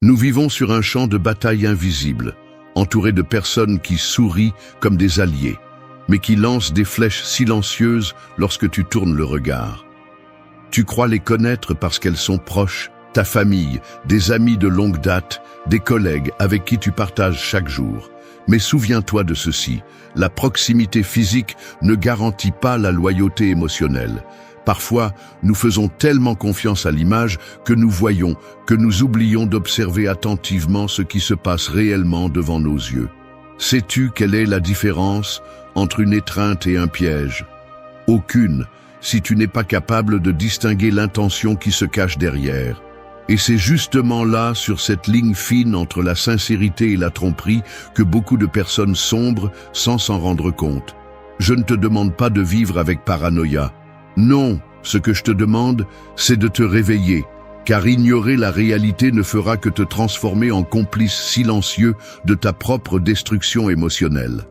Nous vivons sur un champ de bataille invisible, entouré de personnes qui sourient comme des alliés, mais qui lancent des flèches silencieuses lorsque tu tournes le regard. Tu crois les connaître parce qu'elles sont proches, ta famille, des amis de longue date, des collègues avec qui tu partages chaque jour. Mais souviens-toi de ceci, la proximité physique ne garantit pas la loyauté émotionnelle. Parfois, nous faisons tellement confiance à l'image que nous voyons, que nous oublions d'observer attentivement ce qui se passe réellement devant nos yeux. Sais-tu quelle est la différence entre une étreinte et un piège? Aucune, si tu n'es pas capable de distinguer l'intention qui se cache derrière. Et c'est justement là, sur cette ligne fine entre la sincérité et la tromperie, que beaucoup de personnes sombrent sans s'en rendre compte. Je ne te demande pas de vivre avec paranoïa. Non, ce que je te demande, c'est de te réveiller, car ignorer la réalité ne fera que te transformer en complice silencieux de ta propre destruction émotionnelle.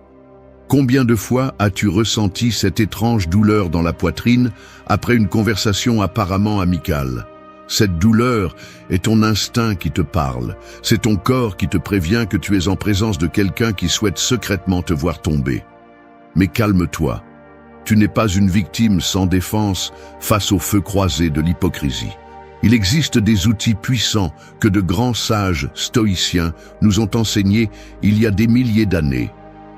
Combien de fois as-tu ressenti cette étrange douleur dans la poitrine après une conversation apparemment amicale? Cette douleur est ton instinct qui te parle, c'est ton corps qui te prévient que tu es en présence de quelqu'un qui souhaite secrètement te voir tomber. Mais calme-toi. Tu n'es pas une victime sans défense face au feu croisé de l'hypocrisie. Il existe des outils puissants que de grands sages stoïciens nous ont enseignés il y a des milliers d'années.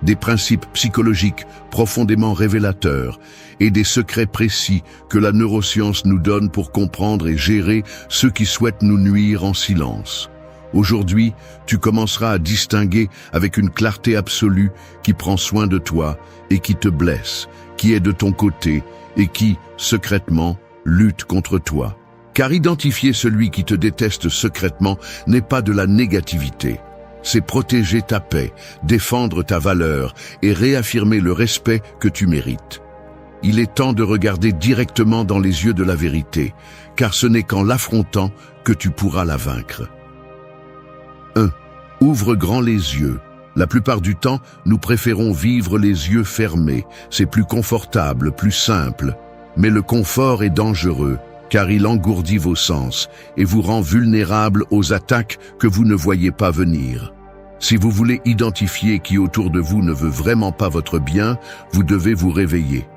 Des principes psychologiques profondément révélateurs et des secrets précis que la neuroscience nous donne pour comprendre et gérer ceux qui souhaitent nous nuire en silence. Aujourd'hui, tu commenceras à distinguer avec une clarté absolue qui prend soin de toi et qui te blesse, qui est de ton côté et qui, secrètement, lutte contre toi. Car identifier celui qui te déteste secrètement n'est pas de la négativité. C'est protéger ta paix, défendre ta valeur et réaffirmer le respect que tu mérites. Il est temps de regarder directement dans les yeux de la vérité, car ce n'est qu'en l'affrontant que tu pourras la vaincre. 1. Ouvre grand les yeux. La plupart du temps, nous préférons vivre les yeux fermés. C'est plus confortable, plus simple. Mais le confort est dangereux, car il engourdit vos sens et vous rend vulnérable aux attaques que vous ne voyez pas venir. Si vous voulez identifier qui autour de vous ne veut vraiment pas votre bien, vous devez vous réveiller.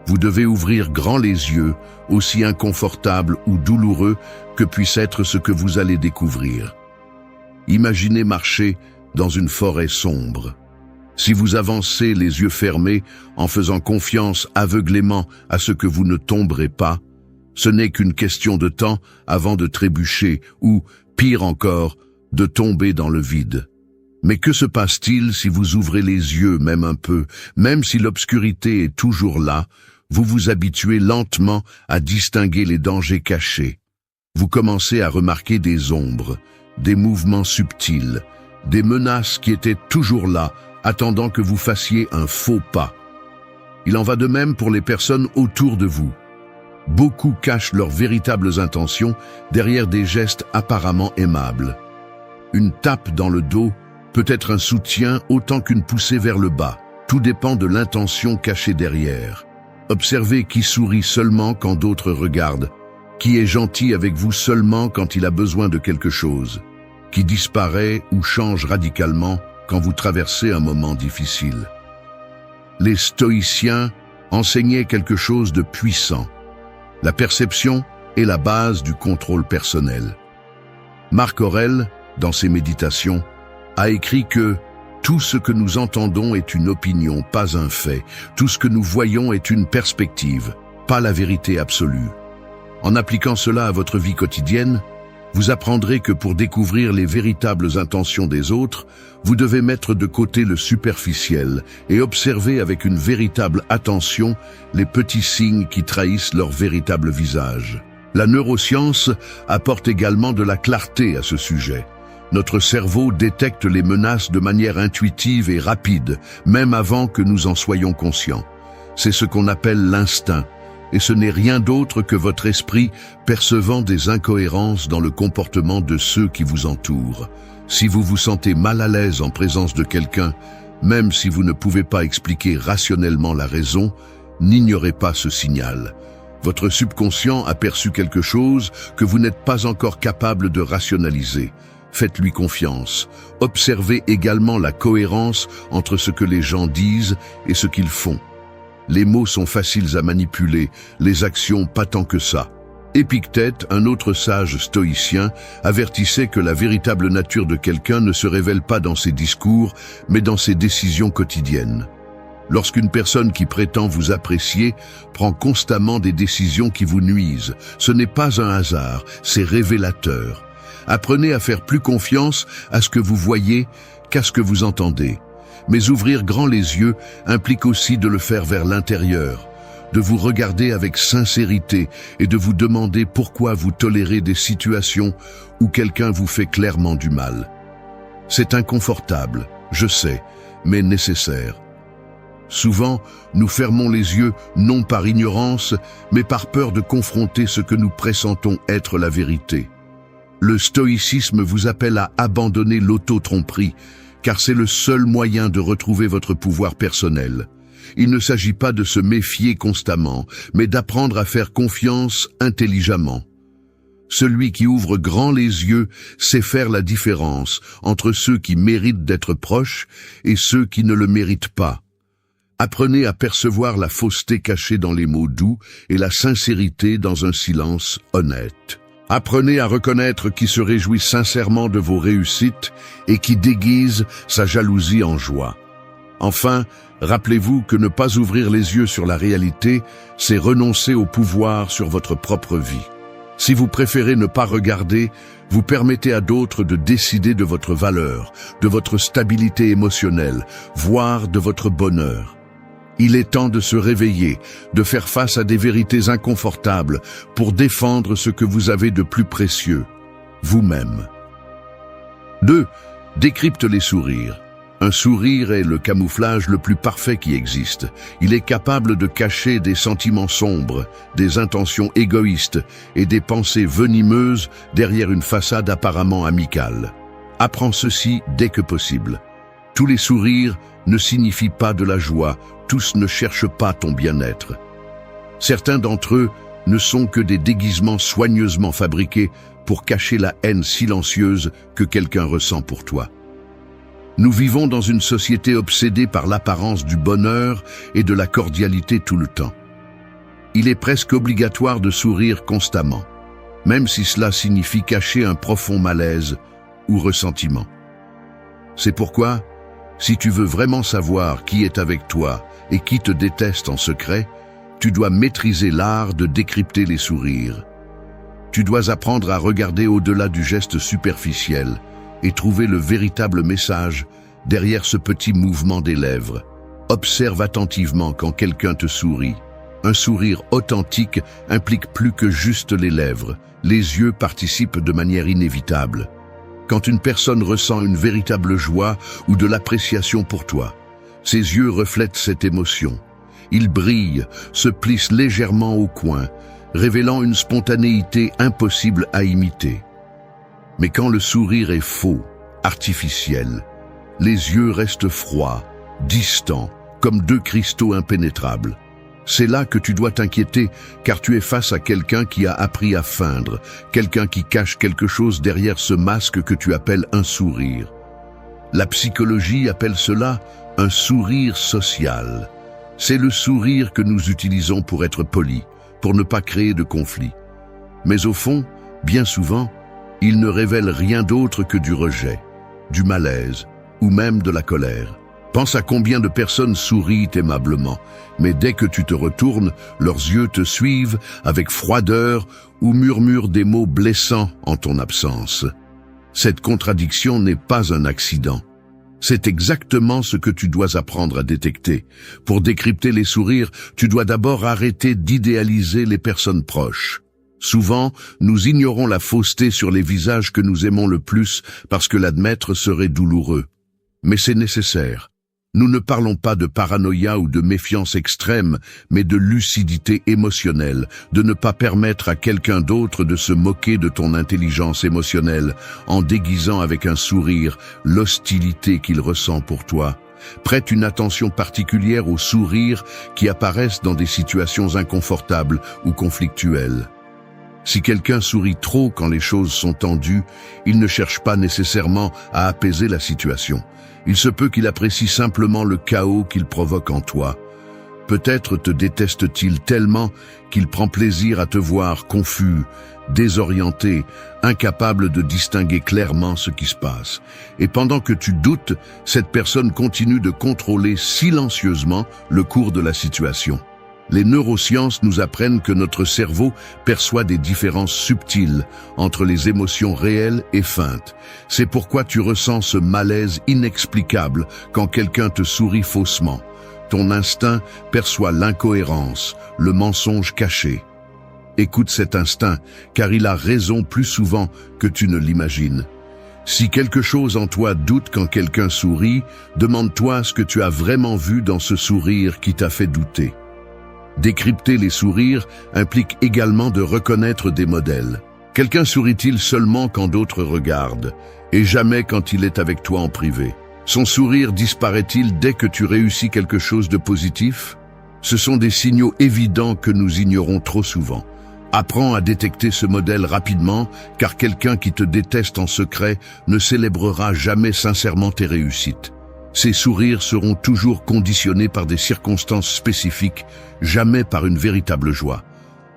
Vous devez ouvrir grand les yeux, aussi inconfortable ou douloureux que puisse être ce que vous allez découvrir. Imaginez marcher dans une forêt sombre. Si vous avancez les yeux fermés en faisant confiance aveuglément à ce que vous ne tomberez pas, ce n'est qu'une question de temps avant de trébucher ou, pire encore, de tomber dans le vide. Mais que se passe-t-il si vous ouvrez les yeux même un peu, même si l'obscurité est toujours là, vous vous habituez lentement à distinguer les dangers cachés. Vous commencez à remarquer des ombres, des mouvements subtils, des menaces qui étaient toujours là, attendant que vous fassiez un faux pas. Il en va de même pour les personnes autour de vous. Beaucoup cachent leurs véritables intentions derrière des gestes apparemment aimables. Une tape dans le dos peut être un soutien autant qu'une poussée vers le bas. Tout dépend de l'intention cachée derrière. Observez qui sourit seulement quand d'autres regardent, qui est gentil avec vous seulement quand il a besoin de quelque chose, qui disparaît ou change radicalement quand vous traversez un moment difficile. Les stoïciens enseignaient quelque chose de puissant. La perception est la base du contrôle personnel. Marc Aurèle, dans ses méditations, a écrit que tout ce que nous entendons est une opinion, pas un fait. Tout ce que nous voyons est une perspective, pas la vérité absolue. En appliquant cela à votre vie quotidienne, vous apprendrez que pour découvrir les véritables intentions des autres, vous devez mettre de côté le superficiel et observer avec une véritable attention les petits signes qui trahissent leur véritable visage. La neuroscience apporte également de la clarté à ce sujet. Notre cerveau détecte les menaces de manière intuitive et rapide, même avant que nous en soyons conscients. C'est ce qu'on appelle l'instinct, et ce n'est rien d'autre que votre esprit percevant des incohérences dans le comportement de ceux qui vous entourent. Si vous vous sentez mal à l'aise en présence de quelqu'un, même si vous ne pouvez pas expliquer rationnellement la raison, n'ignorez pas ce signal. Votre subconscient a perçu quelque chose que vous n'êtes pas encore capable de rationaliser. Faites-lui confiance. Observez également la cohérence entre ce que les gens disent et ce qu'ils font. Les mots sont faciles à manipuler, les actions pas tant que ça. Épictète, un autre sage stoïcien, avertissait que la véritable nature de quelqu'un ne se révèle pas dans ses discours, mais dans ses décisions quotidiennes. Lorsqu'une personne qui prétend vous apprécier prend constamment des décisions qui vous nuisent, ce n'est pas un hasard, c'est révélateur. Apprenez à faire plus confiance à ce que vous voyez qu'à ce que vous entendez. Mais ouvrir grand les yeux implique aussi de le faire vers l'intérieur, de vous regarder avec sincérité et de vous demander pourquoi vous tolérez des situations où quelqu'un vous fait clairement du mal. C'est inconfortable, je sais, mais nécessaire. Souvent, nous fermons les yeux non par ignorance, mais par peur de confronter ce que nous pressentons être la vérité. Le stoïcisme vous appelle à abandonner l'auto-tromperie, car c'est le seul moyen de retrouver votre pouvoir personnel. Il ne s'agit pas de se méfier constamment, mais d'apprendre à faire confiance intelligemment. Celui qui ouvre grand les yeux sait faire la différence entre ceux qui méritent d'être proches et ceux qui ne le méritent pas. Apprenez à percevoir la fausseté cachée dans les mots doux et la sincérité dans un silence honnête. Apprenez à reconnaître qui se réjouit sincèrement de vos réussites et qui déguise sa jalousie en joie. Enfin, rappelez-vous que ne pas ouvrir les yeux sur la réalité, c'est renoncer au pouvoir sur votre propre vie. Si vous préférez ne pas regarder, vous permettez à d'autres de décider de votre valeur, de votre stabilité émotionnelle, voire de votre bonheur. Il est temps de se réveiller, de faire face à des vérités inconfortables pour défendre ce que vous avez de plus précieux, vous-même. 2. Décrypte les sourires. Un sourire est le camouflage le plus parfait qui existe. Il est capable de cacher des sentiments sombres, des intentions égoïstes et des pensées venimeuses derrière une façade apparemment amicale. Apprends ceci dès que possible. Tous les sourires ne signifient pas de la joie, tous ne cherchent pas ton bien-être. Certains d'entre eux ne sont que des déguisements soigneusement fabriqués pour cacher la haine silencieuse que quelqu'un ressent pour toi. Nous vivons dans une société obsédée par l'apparence du bonheur et de la cordialité tout le temps. Il est presque obligatoire de sourire constamment, même si cela signifie cacher un profond malaise ou ressentiment. C'est pourquoi, si tu veux vraiment savoir qui est avec toi et qui te déteste en secret, tu dois maîtriser l'art de décrypter les sourires. Tu dois apprendre à regarder au-delà du geste superficiel et trouver le véritable message derrière ce petit mouvement des lèvres. Observe attentivement quand quelqu'un te sourit. Un sourire authentique implique plus que juste les lèvres. Les yeux participent de manière inévitable. Quand une personne ressent une véritable joie ou de l'appréciation pour toi, ses yeux reflètent cette émotion. Ils brillent, se plissent légèrement au coin, révélant une spontanéité impossible à imiter. Mais quand le sourire est faux, artificiel, les yeux restent froids, distants, comme deux cristaux impénétrables. C'est là que tu dois t'inquiéter, car tu es face à quelqu'un qui a appris à feindre, quelqu'un qui cache quelque chose derrière ce masque que tu appelles un sourire. La psychologie appelle cela un sourire social. C'est le sourire que nous utilisons pour être polis, pour ne pas créer de conflit. Mais au fond, bien souvent, il ne révèle rien d'autre que du rejet, du malaise ou même de la colère. Pense à combien de personnes sourient aimablement, mais dès que tu te retournes, leurs yeux te suivent avec froideur ou murmurent des mots blessants en ton absence. Cette contradiction n'est pas un accident. C'est exactement ce que tu dois apprendre à détecter. Pour décrypter les sourires, tu dois d'abord arrêter d'idéaliser les personnes proches. Souvent, nous ignorons la fausseté sur les visages que nous aimons le plus parce que l'admettre serait douloureux. Mais c'est nécessaire. Nous ne parlons pas de paranoïa ou de méfiance extrême, mais de lucidité émotionnelle, de ne pas permettre à quelqu'un d'autre de se moquer de ton intelligence émotionnelle en déguisant avec un sourire l'hostilité qu'il ressent pour toi. Prête une attention particulière aux sourires qui apparaissent dans des situations inconfortables ou conflictuelles. Si quelqu'un sourit trop quand les choses sont tendues, il ne cherche pas nécessairement à apaiser la situation. Il se peut qu'il apprécie simplement le chaos qu'il provoque en toi. Peut-être te déteste-t-il tellement qu'il prend plaisir à te voir confus, désorienté, incapable de distinguer clairement ce qui se passe. Et pendant que tu doutes, cette personne continue de contrôler silencieusement le cours de la situation. Les neurosciences nous apprennent que notre cerveau perçoit des différences subtiles entre les émotions réelles et feintes. C'est pourquoi tu ressens ce malaise inexplicable quand quelqu'un te sourit faussement. Ton instinct perçoit l'incohérence, le mensonge caché. Écoute cet instinct, car il a raison plus souvent que tu ne l'imagines. Si quelque chose en toi doute quand quelqu'un sourit, demande-toi ce que tu as vraiment vu dans ce sourire qui t'a fait douter. Décrypter les sourires implique également de reconnaître des modèles. Quelqu'un sourit-il seulement quand d'autres regardent, et jamais quand il est avec toi en privé? Son sourire disparaît-il dès que tu réussis quelque chose de positif? Ce sont des signaux évidents que nous ignorons trop souvent. Apprends à détecter ce modèle rapidement, car quelqu'un qui te déteste en secret ne célébrera jamais sincèrement tes réussites. Ces sourires seront toujours conditionnés par des circonstances spécifiques, jamais par une véritable joie.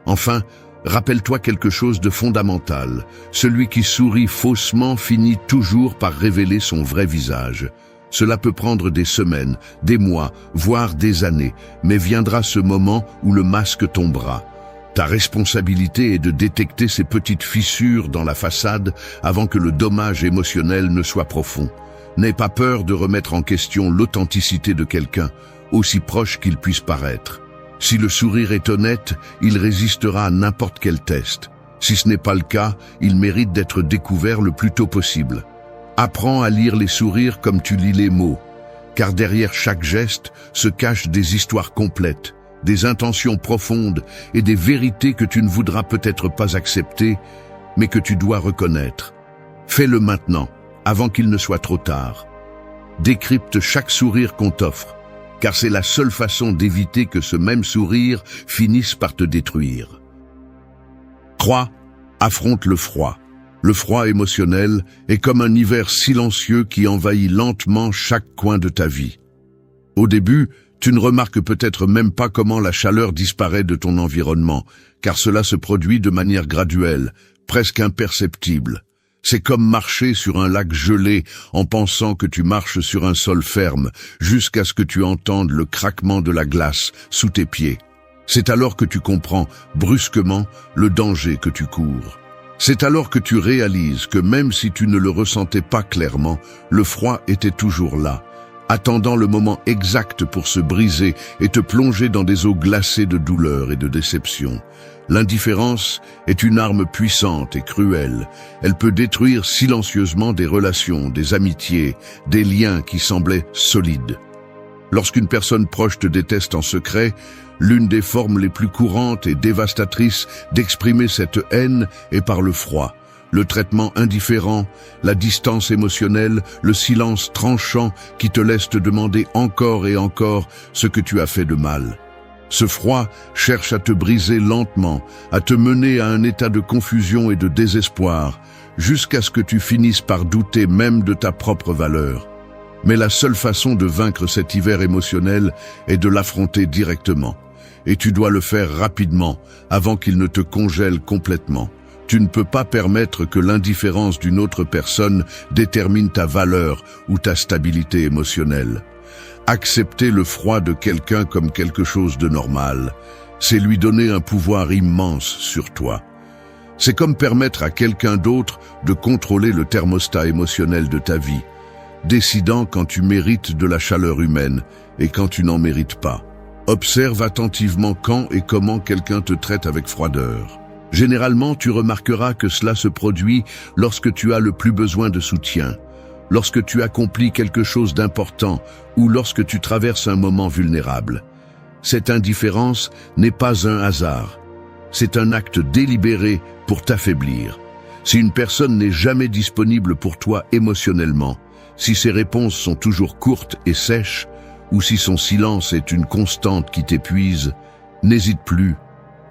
Enfin, rappelle-toi quelque chose de fondamental. Celui qui sourit faussement finit toujours par révéler son vrai visage. Cela peut prendre des semaines, des mois, voire des années, mais viendra ce moment où le masque tombera. Ta responsabilité est de détecter ces petites fissures dans la façade avant que le dommage émotionnel ne soit profond. N'aie pas peur de remettre en question l'authenticité de quelqu'un, aussi proche qu'il puisse paraître. Si le sourire est honnête, il résistera à n'importe quel test. Si ce n'est pas le cas, il mérite d'être découvert le plus tôt possible. Apprends à lire les sourires comme tu lis les mots, car derrière chaque geste se cachent des histoires complètes, des intentions profondes et des vérités que tu ne voudras peut-être pas accepter, mais que tu dois reconnaître. Fais-le maintenant, avant qu'il ne soit trop tard. Décrypte chaque sourire qu'on t'offre, car c'est la seule façon d'éviter que ce même sourire finisse par te détruire. 3. Affronte le froid. Le froid émotionnel est comme un hiver silencieux qui envahit lentement chaque coin de ta vie. Au début, tu ne remarques peut-être même pas comment la chaleur disparaît de ton environnement, car cela se produit de manière graduelle, presque imperceptible. C'est comme marcher sur un lac gelé en pensant que tu marches sur un sol ferme, jusqu'à ce que tu entendes le craquement de la glace sous tes pieds. C'est alors que tu comprends, brusquement, le danger que tu cours. C'est alors que tu réalises que même si tu ne le ressentais pas clairement, le froid était toujours là, attendant le moment exact pour se briser et te plonger dans des eaux glacées de douleur et de déception. L'indifférence est une arme puissante et cruelle. Elle peut détruire silencieusement des relations, des amitiés, des liens qui semblaient solides. Lorsqu'une personne proche te déteste en secret, l'une des formes les plus courantes et dévastatrices d'exprimer cette haine est par le froid. Le traitement indifférent, la distance émotionnelle, le silence tranchant qui te laisse te demander encore et encore ce que tu as fait de mal. Ce froid cherche à te briser lentement, à te mener à un état de confusion et de désespoir, jusqu'à ce que tu finisses par douter même de ta propre valeur. Mais la seule façon de vaincre cet hiver émotionnel est de l'affronter directement. Et tu dois le faire rapidement, avant qu'il ne te congèle complètement. Tu ne peux pas permettre que l'indifférence d'une autre personne détermine ta valeur ou ta stabilité émotionnelle. Accepter le froid de quelqu'un comme quelque chose de normal, c'est lui donner un pouvoir immense sur toi. C'est comme permettre à quelqu'un d'autre de contrôler le thermostat émotionnel de ta vie, décidant quand tu mérites de la chaleur humaine et quand tu n'en mérites pas. Observe attentivement quand et comment quelqu'un te traite avec froideur. Généralement, tu remarqueras que cela se produit lorsque tu as le plus besoin de soutien, lorsque tu accomplis quelque chose d'important ou lorsque tu traverses un moment vulnérable. Cette indifférence n'est pas un hasard. C'est un acte délibéré pour t'affaiblir. Si une personne n'est jamais disponible pour toi émotionnellement, si ses réponses sont toujours courtes et sèches, ou si son silence est une constante qui t'épuise, n'hésite plus.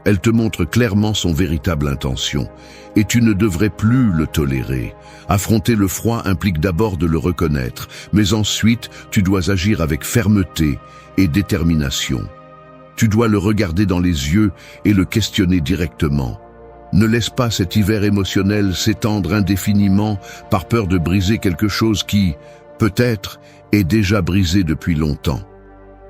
Elle te montre clairement son véritable intention, et tu ne devrais plus le tolérer. Affronter le froid implique d'abord de le reconnaître, mais ensuite tu dois agir avec fermeté et détermination. Tu dois le regarder dans les yeux et le questionner directement. Ne laisse pas cet hiver émotionnel s'étendre indéfiniment par peur de briser quelque chose qui, peut-être, est déjà brisé depuis longtemps.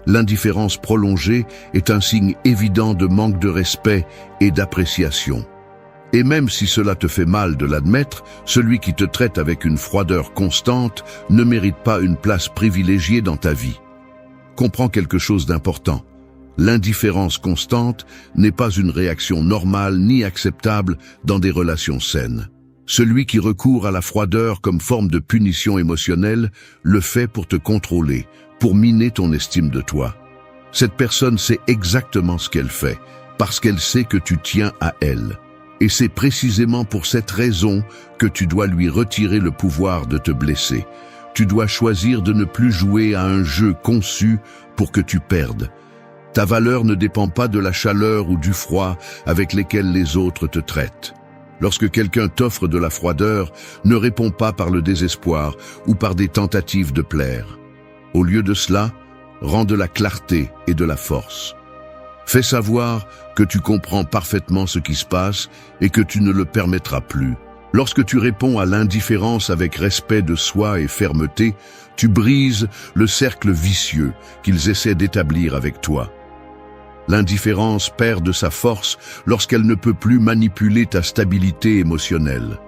L'indifférence prolongée est un signe évident de manque de respect et d'appréciation. Et même si cela te fait mal de l'admettre, celui qui te traite avec une froideur constante ne mérite pas une place privilégiée dans ta vie. Comprends quelque chose d'important. L'indifférence constante n'est pas une réaction normale ni acceptable dans des relations saines. Celui qui recourt à la froideur comme forme de punition émotionnelle le fait pour te contrôler, pour miner ton estime de toi. Cette personne sait exactement ce qu'elle fait, parce qu'elle sait que tu tiens à elle. Et c'est précisément pour cette raison que tu dois lui retirer le pouvoir de te blesser. Tu dois choisir de ne plus jouer à un jeu conçu pour que tu perdes. Ta valeur ne dépend pas de la chaleur ou du froid avec lesquels les autres te traitent. Lorsque quelqu'un t'offre de la froideur, ne réponds pas par le désespoir ou par des tentatives de plaire. Au lieu de cela, rends de la clarté et de la force. Fais savoir que tu comprends parfaitement ce qui se passe et que tu ne le permettras plus. Lorsque tu réponds à l'indifférence avec respect de soi et fermeté, tu brises le cercle vicieux qu'ils essaient d'établir avec toi. L'indifférence perd de sa force lorsqu'elle ne peut plus manipuler ta stabilité émotionnelle.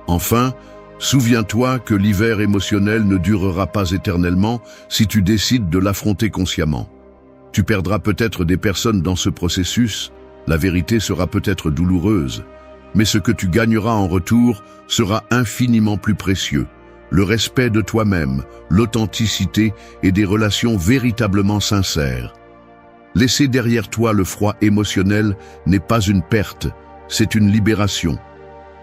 Enfin, souviens-toi que l'hiver émotionnel ne durera pas éternellement si tu décides de l'affronter consciemment. Tu perdras peut-être des personnes dans ce processus, la vérité sera peut-être douloureuse, mais ce que tu gagneras en retour sera infiniment plus précieux. Le respect de toi-même, l'authenticité et des relations véritablement sincères. Laisser derrière toi le froid émotionnel n'est pas une perte, c'est une libération.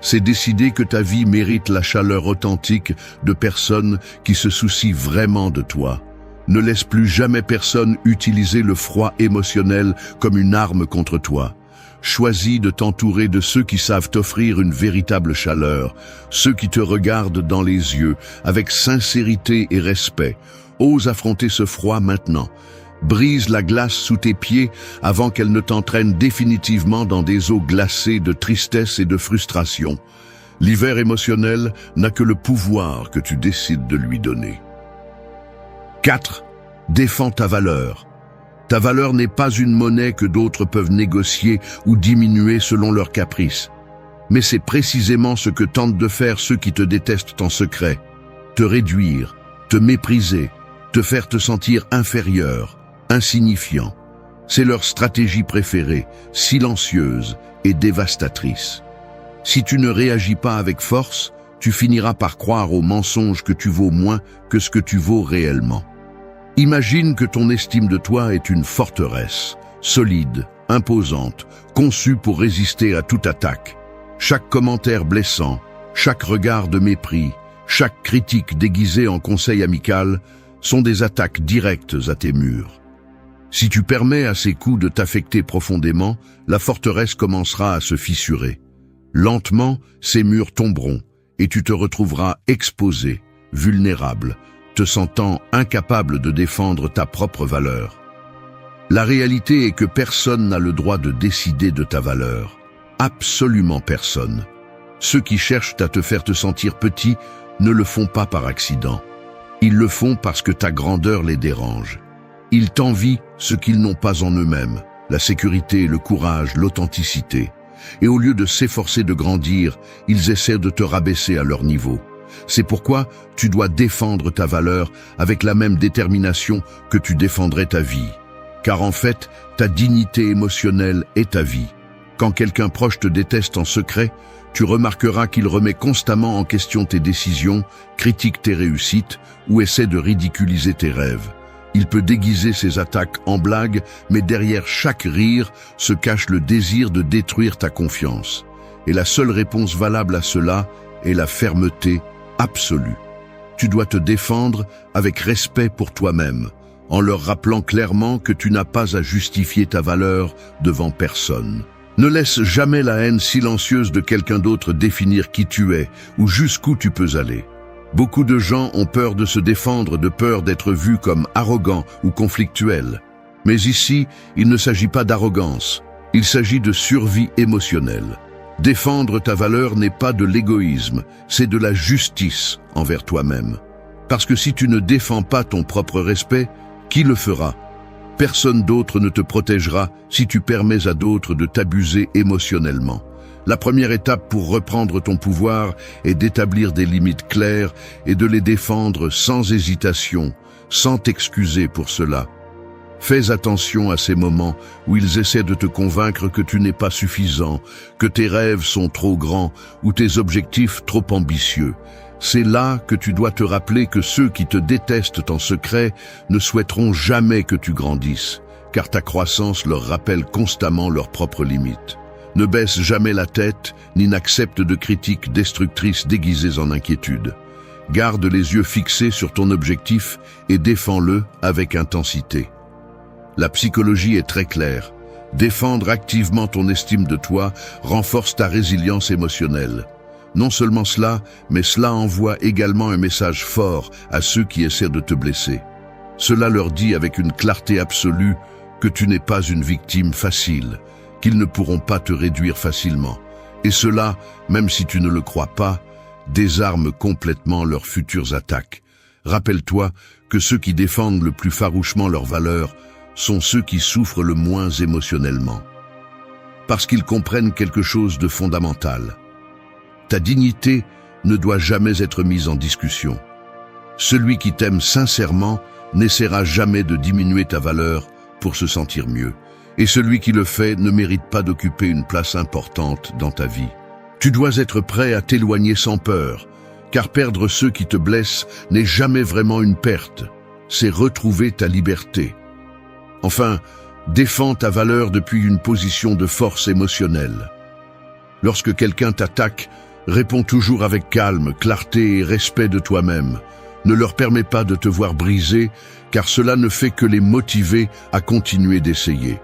C'est décider que ta vie mérite la chaleur authentique de personnes qui se soucient vraiment de toi. Ne laisse plus jamais personne utiliser le froid émotionnel comme une arme contre toi. Choisis de t'entourer de ceux qui savent t'offrir une véritable chaleur, ceux qui te regardent dans les yeux avec sincérité et respect. Ose affronter ce froid maintenant. Brise la glace sous tes pieds avant qu'elle ne t'entraîne définitivement dans des eaux glacées de tristesse et de frustration. L'hiver émotionnel n'a que le pouvoir que tu décides de lui donner. 4. Défends ta valeur. Ta valeur n'est pas une monnaie que d'autres peuvent négocier ou diminuer selon leurs caprices. Mais c'est précisément ce que tentent de faire ceux qui te détestent en secret. Te réduire, te mépriser, te faire te sentir inférieur, insignifiant. C'est leur stratégie préférée, silencieuse et dévastatrice. Si tu ne réagis pas avec force, tu finiras par croire au mensonge que tu vaux moins que ce que tu vaux réellement. Imagine que ton estime de toi est une forteresse, solide, imposante, conçue pour résister à toute attaque. Chaque commentaire blessant, chaque regard de mépris, chaque critique déguisée en conseil amical sont des attaques directes à tes murs. Si tu permets à ces coups de t'affecter profondément, la forteresse commencera à se fissurer. Lentement, ces murs tomberont et tu te retrouveras exposé, vulnérable, te sentant incapable de défendre ta propre valeur. La réalité est que personne n'a le droit de décider de ta valeur. Absolument personne. Ceux qui cherchent à te faire te sentir petit ne le font pas par accident. Ils le font parce que ta grandeur les dérange. Ils t'envient ce qu'ils n'ont pas en eux-mêmes, la sécurité, le courage, l'authenticité. Et au lieu de s'efforcer de grandir, ils essaient de te rabaisser à leur niveau. C'est pourquoi tu dois défendre ta valeur avec la même détermination que tu défendrais ta vie. Car en fait, ta dignité émotionnelle est ta vie. Quand quelqu'un proche te déteste en secret, tu remarqueras qu'il remet constamment en question tes décisions, critique tes réussites ou essaie de ridiculiser tes rêves. Il peut déguiser ses attaques en blagues, mais derrière chaque rire se cache le désir de détruire ta confiance. Et la seule réponse valable à cela est la fermeté absolue. Tu dois te défendre avec respect pour toi-même, en leur rappelant clairement que tu n'as pas à justifier ta valeur devant personne. Ne laisse jamais la haine silencieuse de quelqu'un d'autre définir qui tu es ou jusqu'où tu peux aller. Beaucoup de gens ont peur de se défendre, de peur d'être vus comme arrogants ou conflictuels. Mais ici, il ne s'agit pas d'arrogance, il s'agit de survie émotionnelle. Défendre ta valeur n'est pas de l'égoïsme, c'est de la justice envers toi-même. Parce que si tu ne défends pas ton propre respect, qui le fera ? Personne d'autre ne te protégera si tu permets à d'autres de t'abuser émotionnellement. La première étape pour reprendre ton pouvoir est d'établir des limites claires et de les défendre sans hésitation, sans t'excuser pour cela. Fais attention à ces moments où ils essaient de te convaincre que tu n'es pas suffisant, que tes rêves sont trop grands ou tes objectifs trop ambitieux. C'est là que tu dois te rappeler que ceux qui te détestent en secret ne souhaiteront jamais que tu grandisses, car ta croissance leur rappelle constamment leurs propres limites. Ne baisse jamais la tête, ni n'accepte de critiques destructrices déguisées en inquiétude. Garde les yeux fixés sur ton objectif et défends-le avec intensité. La psychologie est très claire. Défendre activement ton estime de toi renforce ta résilience émotionnelle. Non seulement cela, mais cela envoie également un message fort à ceux qui essaient de te blesser. Cela leur dit avec une clarté absolue que tu n'es pas une victime facile, qu'ils ne pourront pas te réduire facilement. Et cela, même si tu ne le crois pas, désarme complètement leurs futures attaques. Rappelle-toi que ceux qui défendent le plus farouchement leurs valeurs sont ceux qui souffrent le moins émotionnellement. Parce qu'ils comprennent quelque chose de fondamental. Ta dignité ne doit jamais être mise en discussion. Celui qui t'aime sincèrement n'essaiera jamais de diminuer ta valeur pour se sentir mieux. Et celui qui le fait ne mérite pas d'occuper une place importante dans ta vie. Tu dois être prêt à t'éloigner sans peur, car perdre ceux qui te blessent n'est jamais vraiment une perte. C'est retrouver ta liberté. Enfin, défends ta valeur depuis une position de force émotionnelle. Lorsque quelqu'un t'attaque, réponds toujours avec calme, clarté et respect de toi-même. Ne leur permets pas de te voir briser, car cela ne fait que les motiver à continuer d'essayer.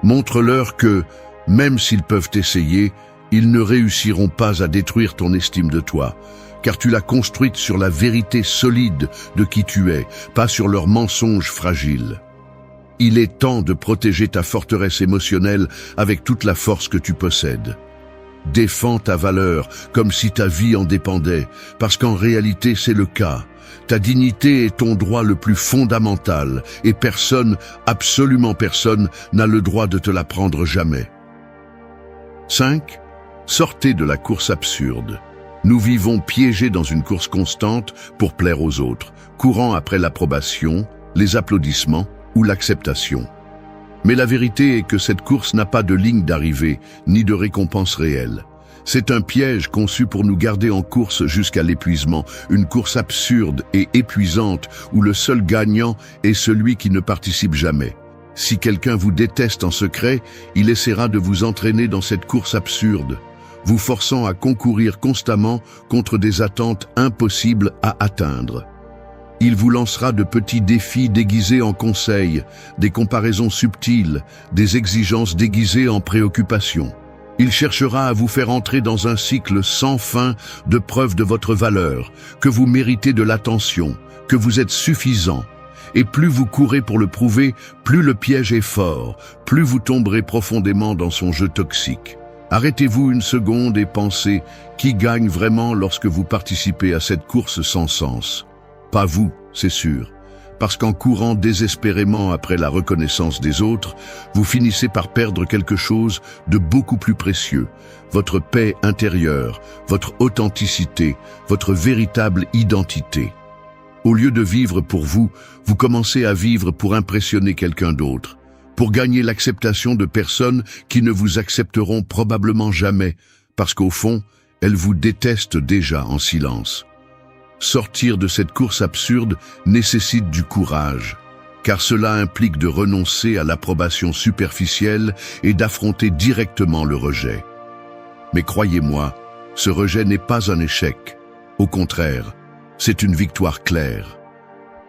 Montre-leur que, même s'ils peuvent essayer, ils ne réussiront pas à détruire ton estime de toi, car tu l'as construite sur la vérité solide de qui tu es, pas sur leurs mensonges fragiles. Il est temps de protéger ta forteresse émotionnelle avec toute la force que tu possèdes. Défends ta valeur comme si ta vie en dépendait, parce qu'en réalité c'est le cas. Ta dignité est ton droit le plus fondamental et personne, absolument personne, n'a le droit de te la prendre jamais. 5. Sortez de la course absurde. Nous vivons piégés dans une course constante pour plaire aux autres, courant après l'approbation, les applaudissements ou l'acceptation. Mais la vérité est que cette course n'a pas de ligne d'arrivée, ni de récompense réelle. C'est un piège conçu pour nous garder en course jusqu'à l'épuisement, une course absurde et épuisante où le seul gagnant est celui qui ne participe jamais. Si quelqu'un vous déteste en secret, il essaiera de vous entraîner dans cette course absurde, vous forçant à concourir constamment contre des attentes impossibles à atteindre. Il vous lancera de petits défis déguisés en conseils, des comparaisons subtiles, des exigences déguisées en préoccupations. Il cherchera à vous faire entrer dans un cycle sans fin de preuves de votre valeur, que vous méritez de l'attention, que vous êtes suffisant. Et plus vous courez pour le prouver, plus le piège est fort, plus vous tomberez profondément dans son jeu toxique. Arrêtez-vous une seconde et pensez qui gagne vraiment lorsque vous participez à cette course sans sens. Pas vous, c'est sûr, parce qu'en courant désespérément après la reconnaissance des autres, vous finissez par perdre quelque chose de beaucoup plus précieux, votre paix intérieure, votre authenticité, votre véritable identité. Au lieu de vivre pour vous, vous commencez à vivre pour impressionner quelqu'un d'autre, pour gagner l'acceptation de personnes qui ne vous accepteront probablement jamais, parce qu'au fond, elles vous détestent déjà en silence. Sortir de cette course absurde nécessite du courage, car cela implique de renoncer à l'approbation superficielle et d'affronter directement le rejet. Mais croyez-moi, ce rejet n'est pas un échec. Au contraire, c'est une victoire claire.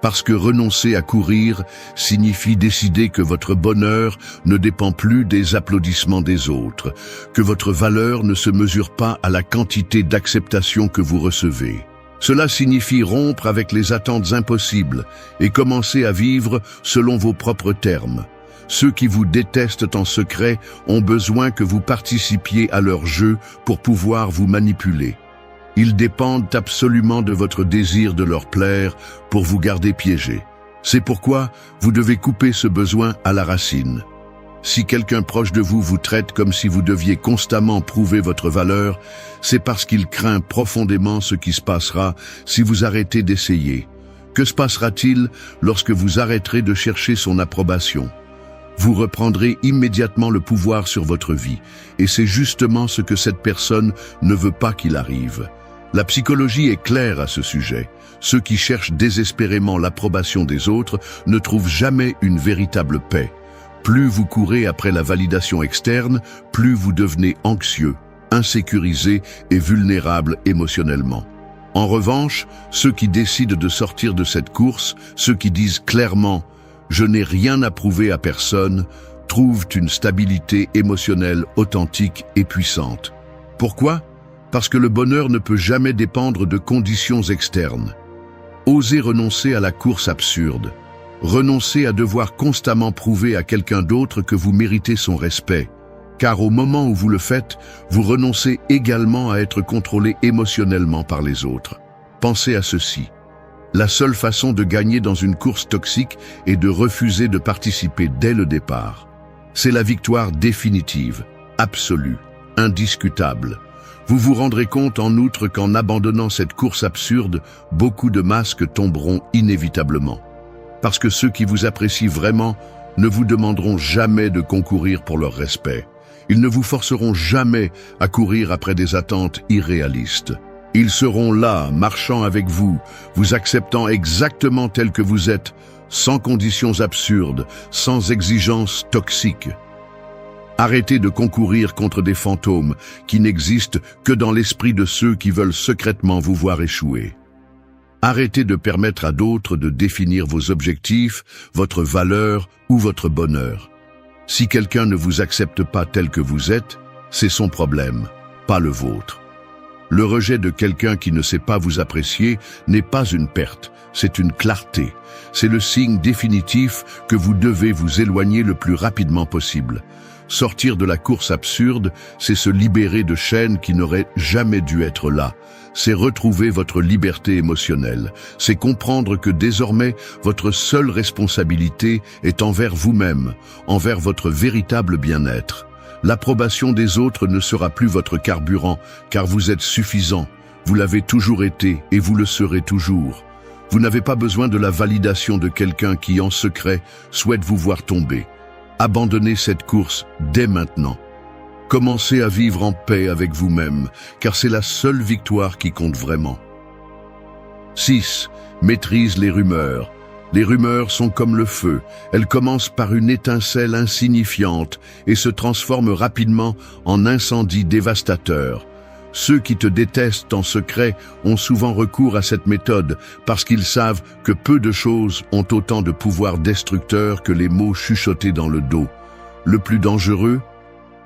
Parce que renoncer à courir signifie décider que votre bonheur ne dépend plus des applaudissements des autres, que votre valeur ne se mesure pas à la quantité d'acceptation que vous recevez. Cela signifie rompre avec les attentes impossibles et commencer à vivre selon vos propres termes. Ceux qui vous détestent en secret ont besoin que vous participiez à leur jeu pour pouvoir vous manipuler. Ils dépendent absolument de votre désir de leur plaire pour vous garder piégé. C'est pourquoi vous devez couper ce besoin à la racine. Si quelqu'un proche de vous vous traite comme si vous deviez constamment prouver votre valeur, c'est parce qu'il craint profondément ce qui se passera si vous arrêtez d'essayer. Que se passera-t-il lorsque vous arrêterez de chercher son approbation ? Vous reprendrez immédiatement le pouvoir sur votre vie, et c'est justement ce que cette personne ne veut pas qu'il arrive. La psychologie est claire à ce sujet. Ceux qui cherchent désespérément l'approbation des autres ne trouvent jamais une véritable paix. Plus vous courez après la validation externe, plus vous devenez anxieux, insécurisé et vulnérable émotionnellement. En revanche, ceux qui décident de sortir de cette course, ceux qui disent clairement « je n'ai rien à prouver à personne », trouvent une stabilité émotionnelle authentique et puissante. Pourquoi ? Parce que le bonheur ne peut jamais dépendre de conditions externes. Osez renoncer à la course absurde. Renoncez à devoir constamment prouver à quelqu'un d'autre que vous méritez son respect. Car au moment où vous le faites, vous renoncez également à être contrôlé émotionnellement par les autres. Pensez à ceci. La seule façon de gagner dans une course toxique est de refuser de participer dès le départ. C'est la victoire définitive, absolue, indiscutable. Vous vous rendrez compte en outre qu'en abandonnant cette course absurde, beaucoup de masques tomberont inévitablement. Parce que ceux qui vous apprécient vraiment ne vous demanderont jamais de concourir pour leur respect. Ils ne vous forceront jamais à courir après des attentes irréalistes. Ils seront là, marchant avec vous, vous acceptant exactement tel que vous êtes, sans conditions absurdes, sans exigences toxiques. Arrêtez de concourir contre des fantômes qui n'existent que dans l'esprit de ceux qui veulent secrètement vous voir échouer. Arrêtez de permettre à d'autres de définir vos objectifs, votre valeur ou votre bonheur. Si quelqu'un ne vous accepte pas tel que vous êtes, c'est son problème, pas le vôtre. Le rejet de quelqu'un qui ne sait pas vous apprécier n'est pas une perte, c'est une clarté. C'est le signe définitif que vous devez vous éloigner le plus rapidement possible. Sortir de la course absurde, c'est se libérer de chaînes qui n'auraient jamais dû être là. C'est retrouver votre liberté émotionnelle. C'est comprendre que désormais, votre seule responsabilité est envers vous-même, envers votre véritable bien-être. L'approbation des autres ne sera plus votre carburant, car vous êtes suffisant. Vous l'avez toujours été et vous le serez toujours. Vous n'avez pas besoin de la validation de quelqu'un qui, en secret, souhaite vous voir tomber. Abandonnez cette course dès maintenant. Commencez à vivre en paix avec vous-même, car c'est la seule victoire qui compte vraiment. 6. Maîtrise les rumeurs. Les rumeurs sont comme le feu. Elles commencent par une étincelle insignifiante et se transforment rapidement en incendie dévastateur. Ceux qui te détestent en secret ont souvent recours à cette méthode parce qu'ils savent que peu de choses ont autant de pouvoir destructeur que les mots chuchotés dans le dos. Le plus dangereux ?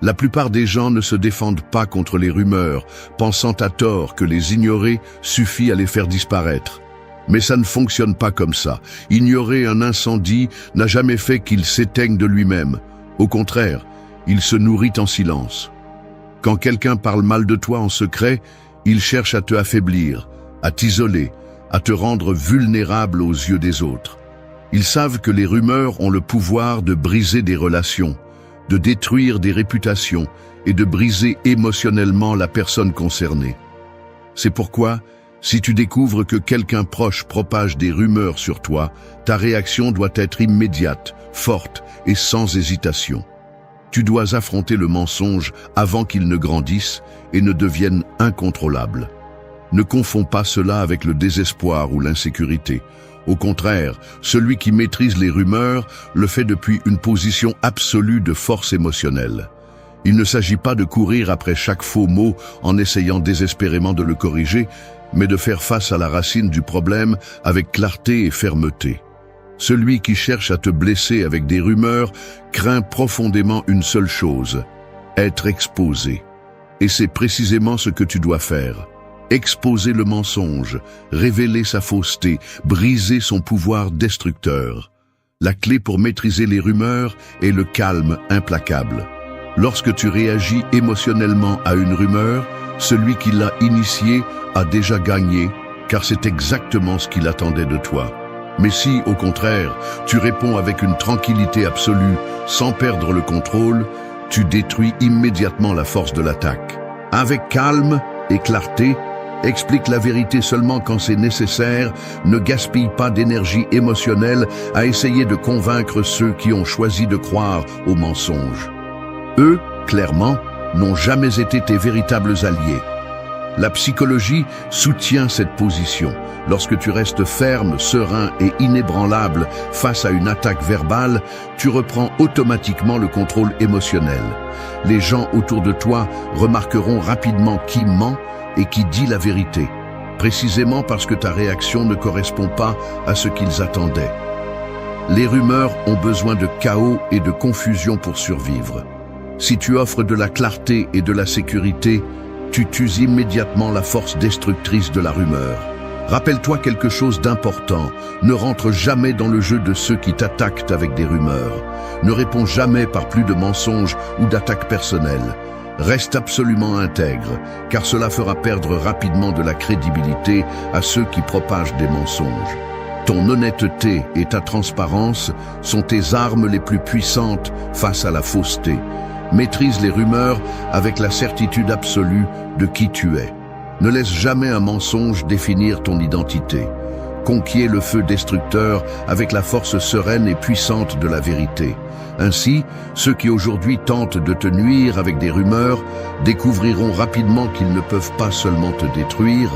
La plupart des gens ne se défendent pas contre les rumeurs, pensant à tort que les ignorer suffit à les faire disparaître. Mais ça ne fonctionne pas comme ça. Ignorer un incendie n'a jamais fait qu'il s'éteigne de lui-même. Au contraire, il se nourrit en silence. Quand quelqu'un parle mal de toi en secret, il cherche à te affaiblir, à t'isoler, à te rendre vulnérable aux yeux des autres. Ils savent que les rumeurs ont le pouvoir de briser des relations, de détruire des réputations et de briser émotionnellement la personne concernée. C'est pourquoi, si tu découvres que quelqu'un proche propage des rumeurs sur toi, ta réaction doit être immédiate, forte et sans hésitation. Tu dois affronter le mensonge avant qu'il ne grandisse et ne devienne incontrôlable. Ne confonds pas cela avec le désespoir ou l'insécurité. Au contraire, celui qui maîtrise les rumeurs le fait depuis une position absolue de force émotionnelle. Il ne s'agit pas de courir après chaque faux mot en essayant désespérément de le corriger, mais de faire face à la racine du problème avec clarté et fermeté. Celui qui cherche à te blesser avec des rumeurs craint profondément une seule chose, être exposé. Et c'est précisément ce que tu dois faire. Exposer le mensonge, révéler sa fausseté, briser son pouvoir destructeur. La clé pour maîtriser les rumeurs est le calme implacable. Lorsque tu réagis émotionnellement à une rumeur, celui qui l'a initiée a déjà gagné, car c'est exactement ce qu'il attendait de toi. Mais si, au contraire, tu réponds avec une tranquillité absolue, sans perdre le contrôle, tu détruis immédiatement la force de l'attaque. Avec calme et clarté, explique la vérité seulement quand c'est nécessaire, ne gaspille pas d'énergie émotionnelle à essayer de convaincre ceux qui ont choisi de croire aux mensonges. Eux, clairement, n'ont jamais été tes véritables alliés. La psychologie soutient cette position. Lorsque tu restes ferme, serein et inébranlable face à une attaque verbale, tu reprends automatiquement le contrôle émotionnel. Les gens autour de toi remarqueront rapidement qui ment et qui dit la vérité, précisément parce que ta réaction ne correspond pas à ce qu'ils attendaient. Les rumeurs ont besoin de chaos et de confusion pour survivre. Si tu offres de la clarté et de la sécurité, tu tues immédiatement la force destructrice de la rumeur. Rappelle-toi quelque chose d'important, ne rentre jamais dans le jeu de ceux qui t'attaquent avec des rumeurs. Ne réponds jamais par plus de mensonges ou d'attaques personnelles. Reste absolument intègre, car cela fera perdre rapidement de la crédibilité à ceux qui propagent des mensonges. Ton honnêteté et ta transparence sont tes armes les plus puissantes face à la fausseté. Maîtrise les rumeurs avec la certitude absolue de qui tu es. Ne laisse jamais un mensonge définir ton identité. Conquiers le feu destructeur avec la force sereine et puissante de la vérité. Ainsi, ceux qui aujourd'hui tentent de te nuire avec des rumeurs découvriront rapidement qu'ils ne peuvent pas seulement te détruire,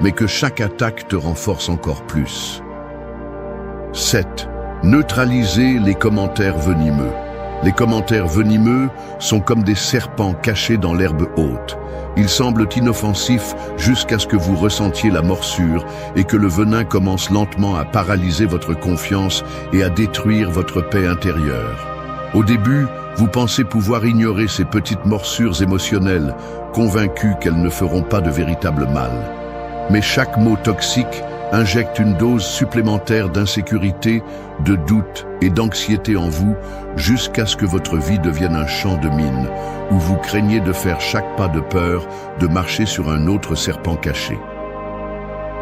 mais que chaque attaque te renforce encore plus. 7. Neutraliser les commentaires venimeux. Les commentaires venimeux sont comme des serpents cachés dans l'herbe haute. Ils semblent inoffensifs jusqu'à ce que vous ressentiez la morsure et que le venin commence lentement à paralyser votre confiance et à détruire votre paix intérieure. Au début, vous pensez pouvoir ignorer ces petites morsures émotionnelles, convaincus qu'elles ne feront pas de véritable mal. Mais chaque mot toxique injecte une dose supplémentaire d'insécurité, de doute et d'anxiété en vous jusqu'à ce que votre vie devienne un champ de mine où vous craignez de faire chaque pas de peur, de marcher sur un autre serpent caché.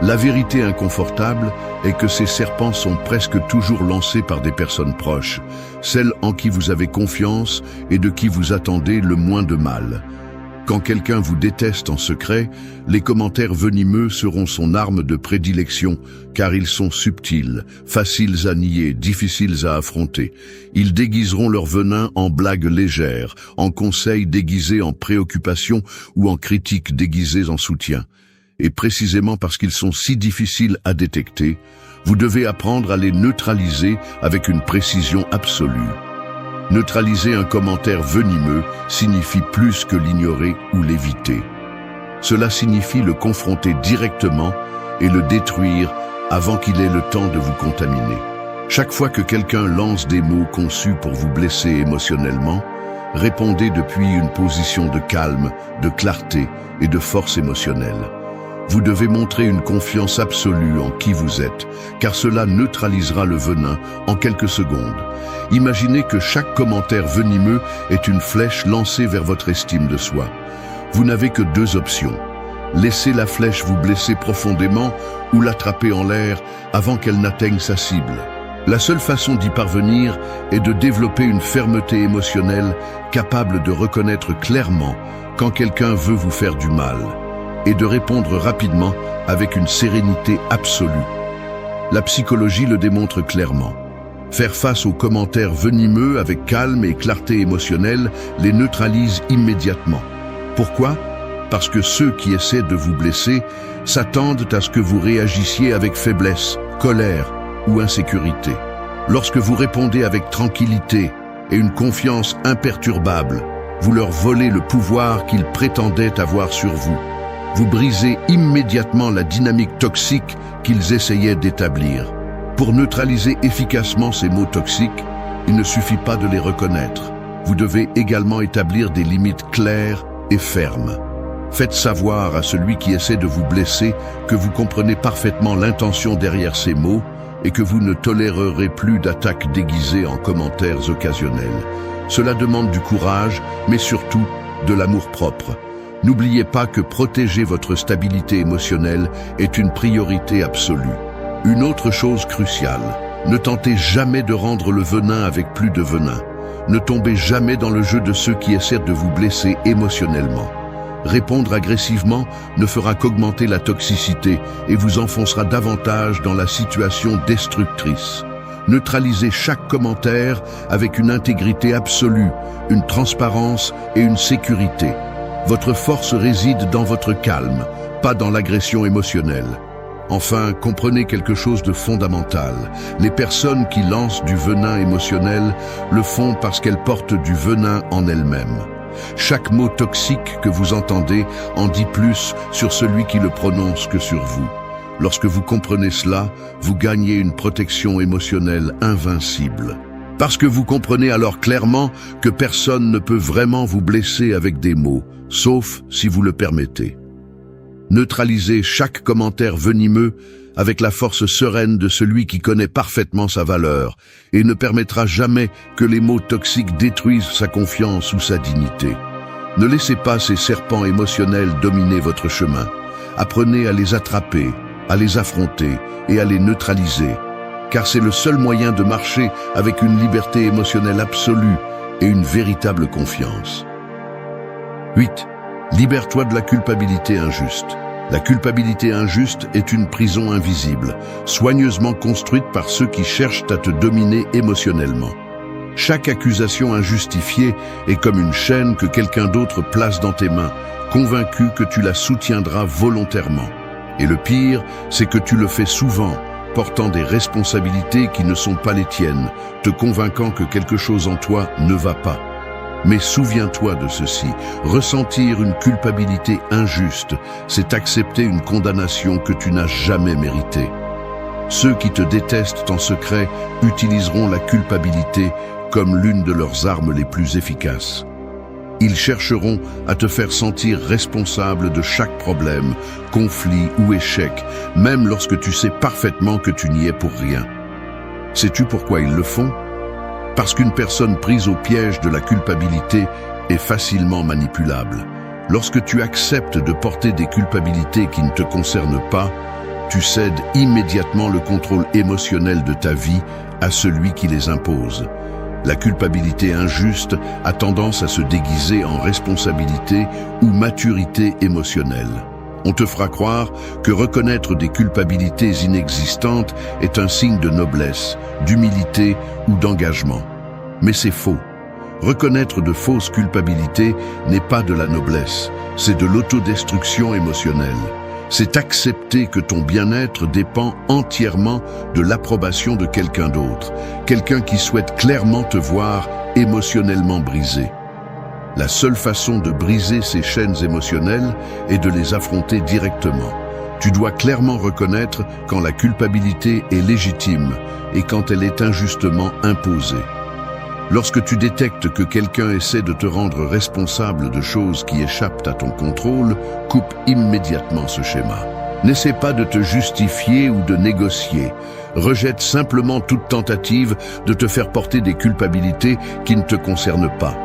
La vérité inconfortable est que ces serpents sont presque toujours lancés par des personnes proches, celles en qui vous avez confiance et de qui vous attendez le moins de mal. Quand quelqu'un vous déteste en secret, les commentaires venimeux seront son arme de prédilection, car ils sont subtils, faciles à nier, difficiles à affronter. Ils déguiseront leur venin en blagues légères, en conseils déguisés en préoccupations ou en critiques déguisées en soutien. Et précisément parce qu'ils sont si difficiles à détecter, vous devez apprendre à les neutraliser avec une précision absolue. Neutraliser un commentaire venimeux signifie plus que l'ignorer ou l'éviter. Cela signifie le confronter directement et le détruire avant qu'il ait le temps de vous contaminer. Chaque fois que quelqu'un lance des mots conçus pour vous blesser émotionnellement, répondez depuis une position de calme, de clarté et de force émotionnelle. Vous devez montrer une confiance absolue en qui vous êtes, car cela neutralisera le venin en quelques secondes. Imaginez que chaque commentaire venimeux est une flèche lancée vers votre estime de soi. Vous n'avez que deux options. Laissez la flèche vous blesser profondément ou l'attraper en l'air avant qu'elle n'atteigne sa cible. La seule façon d'y parvenir est de développer une fermeté émotionnelle capable de reconnaître clairement quand quelqu'un veut vous faire du mal et de répondre rapidement avec une sérénité absolue. La psychologie le démontre clairement. Faire face aux commentaires venimeux avec calme et clarté émotionnelle les neutralise immédiatement. Pourquoi ? Parce que ceux qui essaient de vous blesser s'attendent à ce que vous réagissiez avec faiblesse, colère ou insécurité. Lorsque vous répondez avec tranquillité et une confiance imperturbable, vous leur volez le pouvoir qu'ils prétendaient avoir sur vous. Vous brisez immédiatement la dynamique toxique qu'ils essayaient d'établir. Pour neutraliser efficacement ces mots toxiques, il ne suffit pas de les reconnaître. Vous devez également établir des limites claires et fermes. Faites savoir à celui qui essaie de vous blesser que vous comprenez parfaitement l'intention derrière ces mots et que vous ne tolérerez plus d'attaques déguisées en commentaires occasionnels. Cela demande du courage, mais surtout de l'amour-propre. N'oubliez pas que protéger votre stabilité émotionnelle est une priorité absolue. Une autre chose cruciale, ne tentez jamais de rendre le venin avec plus de venin. Ne tombez jamais dans le jeu de ceux qui essaient de vous blesser émotionnellement. Répondre agressivement ne fera qu'augmenter la toxicité et vous enfoncera davantage dans la situation destructrice. Neutralisez chaque commentaire avec une intégrité absolue, une transparence et une sécurité. Votre force réside dans votre calme, pas dans l'agression émotionnelle. Enfin, comprenez quelque chose de fondamental. Les personnes qui lancent du venin émotionnel le font parce qu'elles portent du venin en elles-mêmes. Chaque mot toxique que vous entendez en dit plus sur celui qui le prononce que sur vous. Lorsque vous comprenez cela, vous gagnez une protection émotionnelle invincible. Parce que vous comprenez alors clairement que personne ne peut vraiment vous blesser avec des mots, sauf si vous le permettez. Neutralisez chaque commentaire venimeux avec la force sereine de celui qui connaît parfaitement sa valeur et ne permettra jamais que les mots toxiques détruisent sa confiance ou sa dignité. Ne laissez pas ces serpents émotionnels dominer votre chemin. Apprenez à les attraper, à les affronter et à les neutraliser, car c'est le seul moyen de marcher avec une liberté émotionnelle absolue et une véritable confiance. 8. Libère-toi de la culpabilité injuste. La culpabilité injuste est une prison invisible, soigneusement construite par ceux qui cherchent à te dominer émotionnellement. Chaque accusation injustifiée est comme une chaîne que quelqu'un d'autre place dans tes mains, convaincu que tu la soutiendras volontairement. Et le pire, c'est que tu le fais souvent, portant des responsabilités qui ne sont pas les tiennes, te convainquant que quelque chose en toi ne va pas. Mais souviens-toi de ceci, ressentir une culpabilité injuste, c'est accepter une condamnation que tu n'as jamais méritée. Ceux qui te détestent en secret utiliseront la culpabilité comme l'une de leurs armes les plus efficaces. Ils chercheront à te faire sentir responsable de chaque problème, conflit ou échec, même lorsque tu sais parfaitement que tu n'y es pour rien. Sais-tu pourquoi ils le font ? Parce qu'une personne prise au piège de la culpabilité est facilement manipulable. Lorsque tu acceptes de porter des culpabilités qui ne te concernent pas, tu cèdes immédiatement le contrôle émotionnel de ta vie à celui qui les impose. La culpabilité injuste a tendance à se déguiser en responsabilité ou maturité émotionnelle. On te fera croire que reconnaître des culpabilités inexistantes est un signe de noblesse, d'humilité ou d'engagement. Mais c'est faux. Reconnaître de fausses culpabilités n'est pas de la noblesse, c'est de l'autodestruction émotionnelle. C'est accepter que ton bien-être dépend entièrement de l'approbation de quelqu'un d'autre, quelqu'un qui souhaite clairement te voir émotionnellement brisé. La seule façon de briser ces chaînes émotionnelles est de les affronter directement. Tu dois clairement reconnaître quand la culpabilité est légitime et quand elle est injustement imposée. Lorsque tu détectes que quelqu'un essaie de te rendre responsable de choses qui échappent à ton contrôle, coupe immédiatement ce schéma. N'essaie pas de te justifier ou de négocier. Rejette simplement toute tentative de te faire porter des culpabilités qui ne te concernent pas.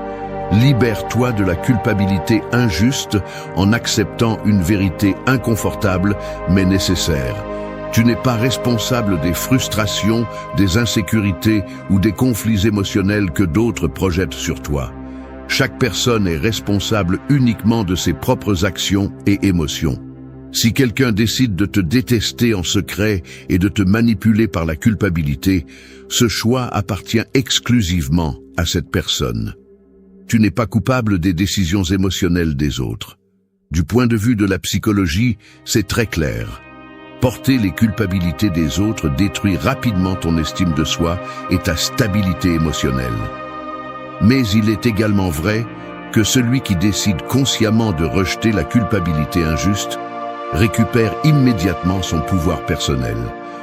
Libère-toi de la culpabilité injuste en acceptant une vérité inconfortable mais nécessaire. Tu n'es pas responsable des frustrations, des insécurités ou des conflits émotionnels que d'autres projettent sur toi. Chaque personne est responsable uniquement de ses propres actions et émotions. Si quelqu'un décide de te détester en secret et de te manipuler par la culpabilité, ce choix appartient exclusivement à cette personne. Tu n'es pas coupable des décisions émotionnelles des autres. Du point de vue de la psychologie, c'est très clair. Porter les culpabilités des autres détruit rapidement ton estime de soi et ta stabilité émotionnelle. Mais il est également vrai que celui qui décide consciemment de rejeter la culpabilité injuste récupère immédiatement son pouvoir personnel.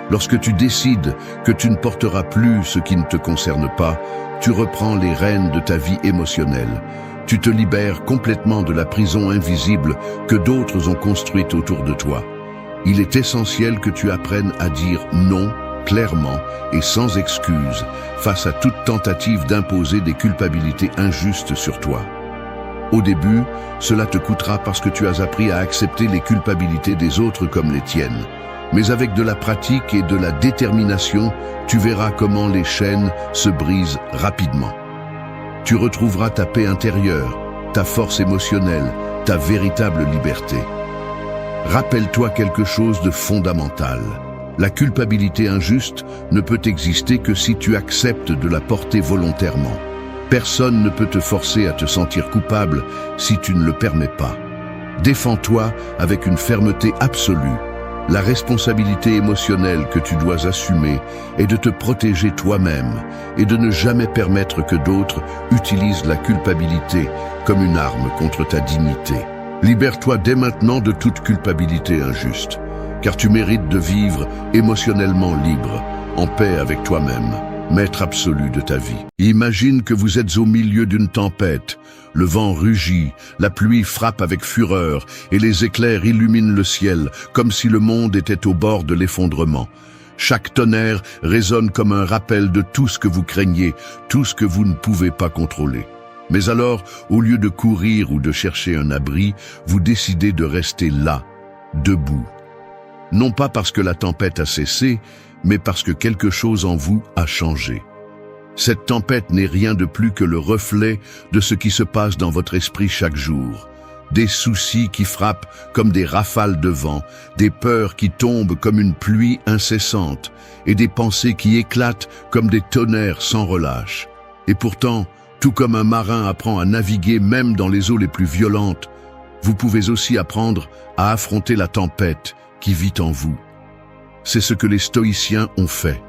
Lorsque tu décides que tu ne porteras plus ce qui ne te concerne pas, tu reprends les rênes de ta vie émotionnelle. Tu te libères complètement de la prison invisible que d'autres ont construite autour de toi. Il est essentiel que tu apprennes à dire non clairement et sans excuse face à toute tentative d'imposer des culpabilités injustes sur toi. Au début, cela te coûtera parce que tu as appris à accepter les culpabilités des autres comme les tiennes. Mais avec de la pratique et de la détermination, tu verras comment les chaînes se brisent rapidement. Tu retrouveras ta paix intérieure, ta force émotionnelle, ta véritable liberté. Rappelle-toi quelque chose de fondamental. La culpabilité injuste ne peut exister que si tu acceptes de la porter volontairement. Personne ne peut te forcer à te sentir coupable si tu ne le permets pas. Défends-toi avec une fermeté absolue. La responsabilité émotionnelle que tu dois assumer est de te protéger toi-même et de ne jamais permettre que d'autres utilisent la culpabilité comme une arme contre ta dignité. Libère-toi dès maintenant de toute culpabilité injuste, car tu mérites de vivre émotionnellement libre, en paix avec toi-même, maître absolu de ta vie. Imagine que vous êtes au milieu d'une tempête. Le vent rugit, la pluie frappe avec fureur et les éclairs illuminent le ciel comme si le monde était au bord de l'effondrement. Chaque tonnerre résonne comme un rappel de tout ce que vous craignez, tout ce que vous ne pouvez pas contrôler. Mais alors, au lieu de courir ou de chercher un abri, vous décidez de rester là, debout. Non pas parce que la tempête a cessé, mais parce que quelque chose en vous a changé. Cette tempête n'est rien de plus que le reflet de ce qui se passe dans votre esprit chaque jour. Des soucis qui frappent comme des rafales de vent, des peurs qui tombent comme une pluie incessante, et des pensées qui éclatent comme des tonnerres sans relâche. Et pourtant, tout comme un marin apprend à naviguer même dans les eaux les plus violentes, vous pouvez aussi apprendre à affronter la tempête qui vit en vous. C'est ce que les stoïciens ont fait.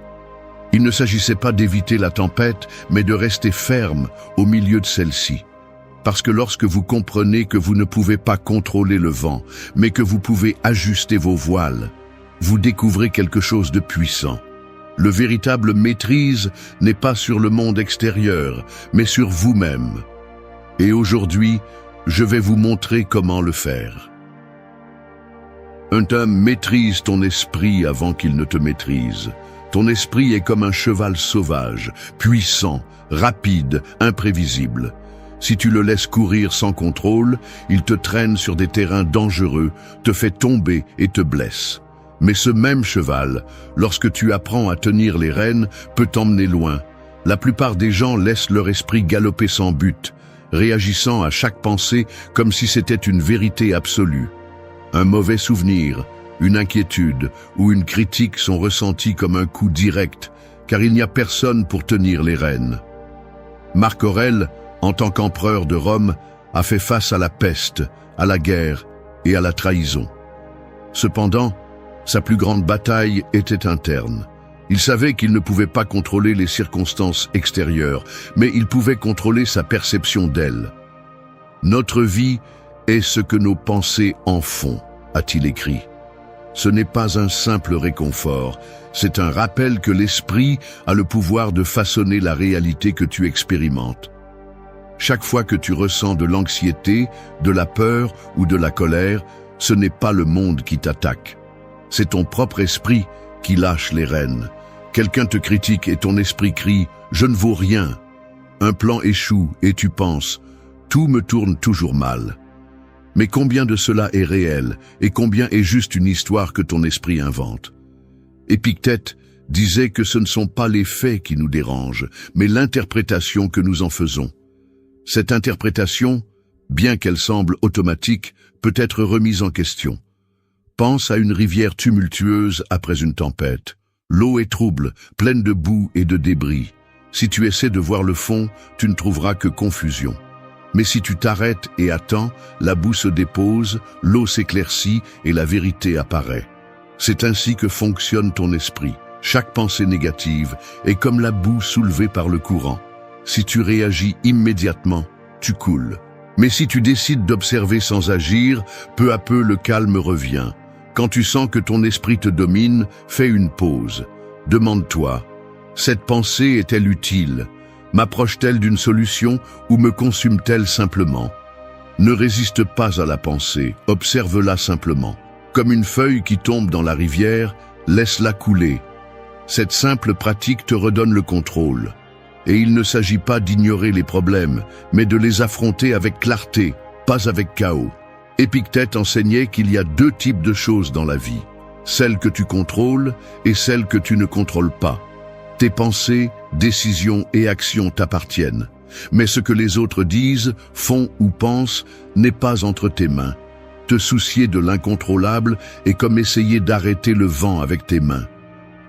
Il ne s'agissait pas d'éviter la tempête, mais de rester ferme au milieu de celle-ci. Parce que lorsque vous comprenez que vous ne pouvez pas contrôler le vent, mais que vous pouvez ajuster vos voiles, vous découvrez quelque chose de puissant. Le véritable maîtrise n'est pas sur le monde extérieur, mais sur vous-même. Et aujourd'hui, je vais vous montrer comment le faire. Un homme maîtrise ton esprit avant qu'il ne te maîtrise. Ton esprit est comme un cheval sauvage, puissant, rapide, imprévisible. Si tu le laisses courir sans contrôle, il te traîne sur des terrains dangereux, te fait tomber et te blesse. Mais ce même cheval, lorsque tu apprends à tenir les rênes, peut t'emmener loin. La plupart des gens laissent leur esprit galoper sans but, réagissant à chaque pensée comme si c'était une vérité absolue. Un mauvais souvenir, une inquiétude ou une critique sont ressentis comme un coup direct, car il n'y a personne pour tenir les rênes. Marc Aurèle, en tant qu'empereur de Rome, a fait face à la peste, à la guerre et à la trahison. Cependant, sa plus grande bataille était interne. Il savait qu'il ne pouvait pas contrôler les circonstances extérieures, mais il pouvait contrôler sa perception d'elles. « Notre vie est ce que nos pensées en font », a-t-il écrit. Ce n'est pas un simple réconfort, c'est un rappel que l'esprit a le pouvoir de façonner la réalité que tu expérimentes. Chaque fois que tu ressens de l'anxiété, de la peur ou de la colère, ce n'est pas le monde qui t'attaque. C'est ton propre esprit qui lâche les rênes. Quelqu'un te critique et ton esprit crie « Je ne vaux rien ». Un plan échoue et tu penses « Tout me tourne toujours mal ». Mais combien de cela est réel et combien est juste une histoire que ton esprit invente? Épictète disait que ce ne sont pas les faits qui nous dérangent, mais l'interprétation que nous en faisons. Cette interprétation, bien qu'elle semble automatique, peut être remise en question. Pense à une rivière tumultueuse après une tempête. L'eau est trouble, pleine de boue et de débris. Si tu essaies de voir le fond, tu ne trouveras que confusion. Mais si tu t'arrêtes et attends, la boue se dépose, l'eau s'éclaircit et la vérité apparaît. C'est ainsi que fonctionne ton esprit. Chaque pensée négative est comme la boue soulevée par le courant. Si tu réagis immédiatement, tu coules. Mais si tu décides d'observer sans agir, peu à peu le calme revient. Quand tu sens que ton esprit te domine, fais une pause. Demande-toi, cette pensée est-elle utile? M'approche-t-elle d'une solution ou me consume-t-elle simplement? Ne résiste pas à la pensée, observe-la simplement. Comme une feuille qui tombe dans la rivière, laisse-la couler. Cette simple pratique te redonne le contrôle. Et il ne s'agit pas d'ignorer les problèmes, mais de les affronter avec clarté, pas avec chaos. Épictète enseignait qu'il y a deux types de choses dans la vie, celles que tu contrôles et celles que tu ne contrôles pas. Tes pensées, décisions et actions t'appartiennent, mais ce que les autres disent, font ou pensent n'est pas entre tes mains. Te soucier de l'incontrôlable est comme essayer d'arrêter le vent avec tes mains.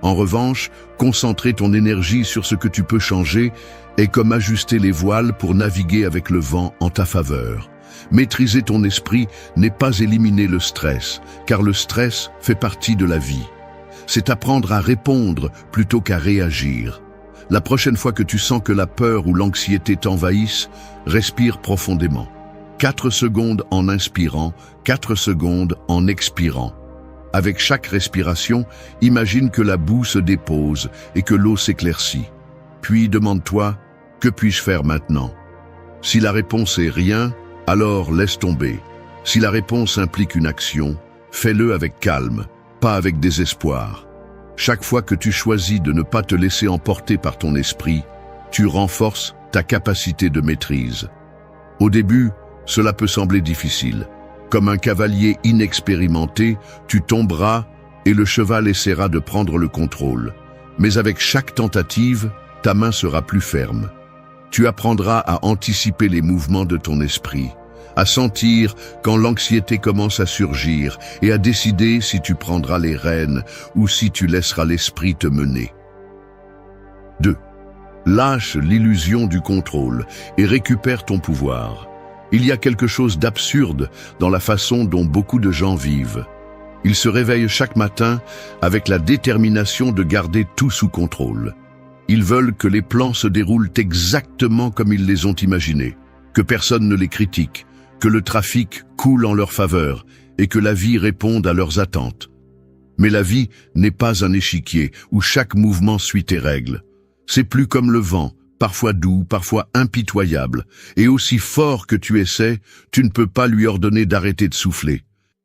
En revanche, concentrer ton énergie sur ce que tu peux changer est comme ajuster les voiles pour naviguer avec le vent en ta faveur. Maîtriser ton esprit n'est pas éliminer le stress, car le stress fait partie de la vie. C'est apprendre à répondre plutôt qu'à réagir. La prochaine fois que tu sens que la peur ou l'anxiété t'envahissent, respire profondément. 4 secondes en inspirant, 4 secondes en expirant. Avec chaque respiration, imagine que la boue se dépose et que l'eau s'éclaircit. Puis demande-toi, que puis-je faire maintenant? Si la réponse est rien, alors laisse tomber. Si la réponse implique une action, fais-le avec calme, pas avec désespoir. Chaque fois que tu choisis de ne pas te laisser emporter par ton esprit, tu renforces ta capacité de maîtrise. Au début, cela peut sembler difficile. Comme un cavalier inexpérimenté, tu tomberas et le cheval essaiera de prendre le contrôle. Mais avec chaque tentative, ta main sera plus ferme. Tu apprendras à anticiper les mouvements de ton esprit, à sentir quand l'anxiété commence à surgir et à décider si tu prendras les rênes ou si tu laisseras l'esprit te mener. 2. Lâche l'illusion du contrôle et récupère ton pouvoir. Il y a quelque chose d'absurde dans la façon dont beaucoup de gens vivent. Ils se réveillent chaque matin avec la détermination de garder tout sous contrôle. Ils veulent que les plans se déroulent exactement comme ils les ont imaginés, que personne ne les critique, que le trafic coule en leur faveur et que la vie réponde à leurs attentes. Mais la vie n'est pas un échiquier où chaque mouvement suit tes règles. C'est plus comme le vent, parfois doux, parfois impitoyable, et aussi fort que tu essaies, tu ne peux pas lui ordonner d'arrêter de souffler.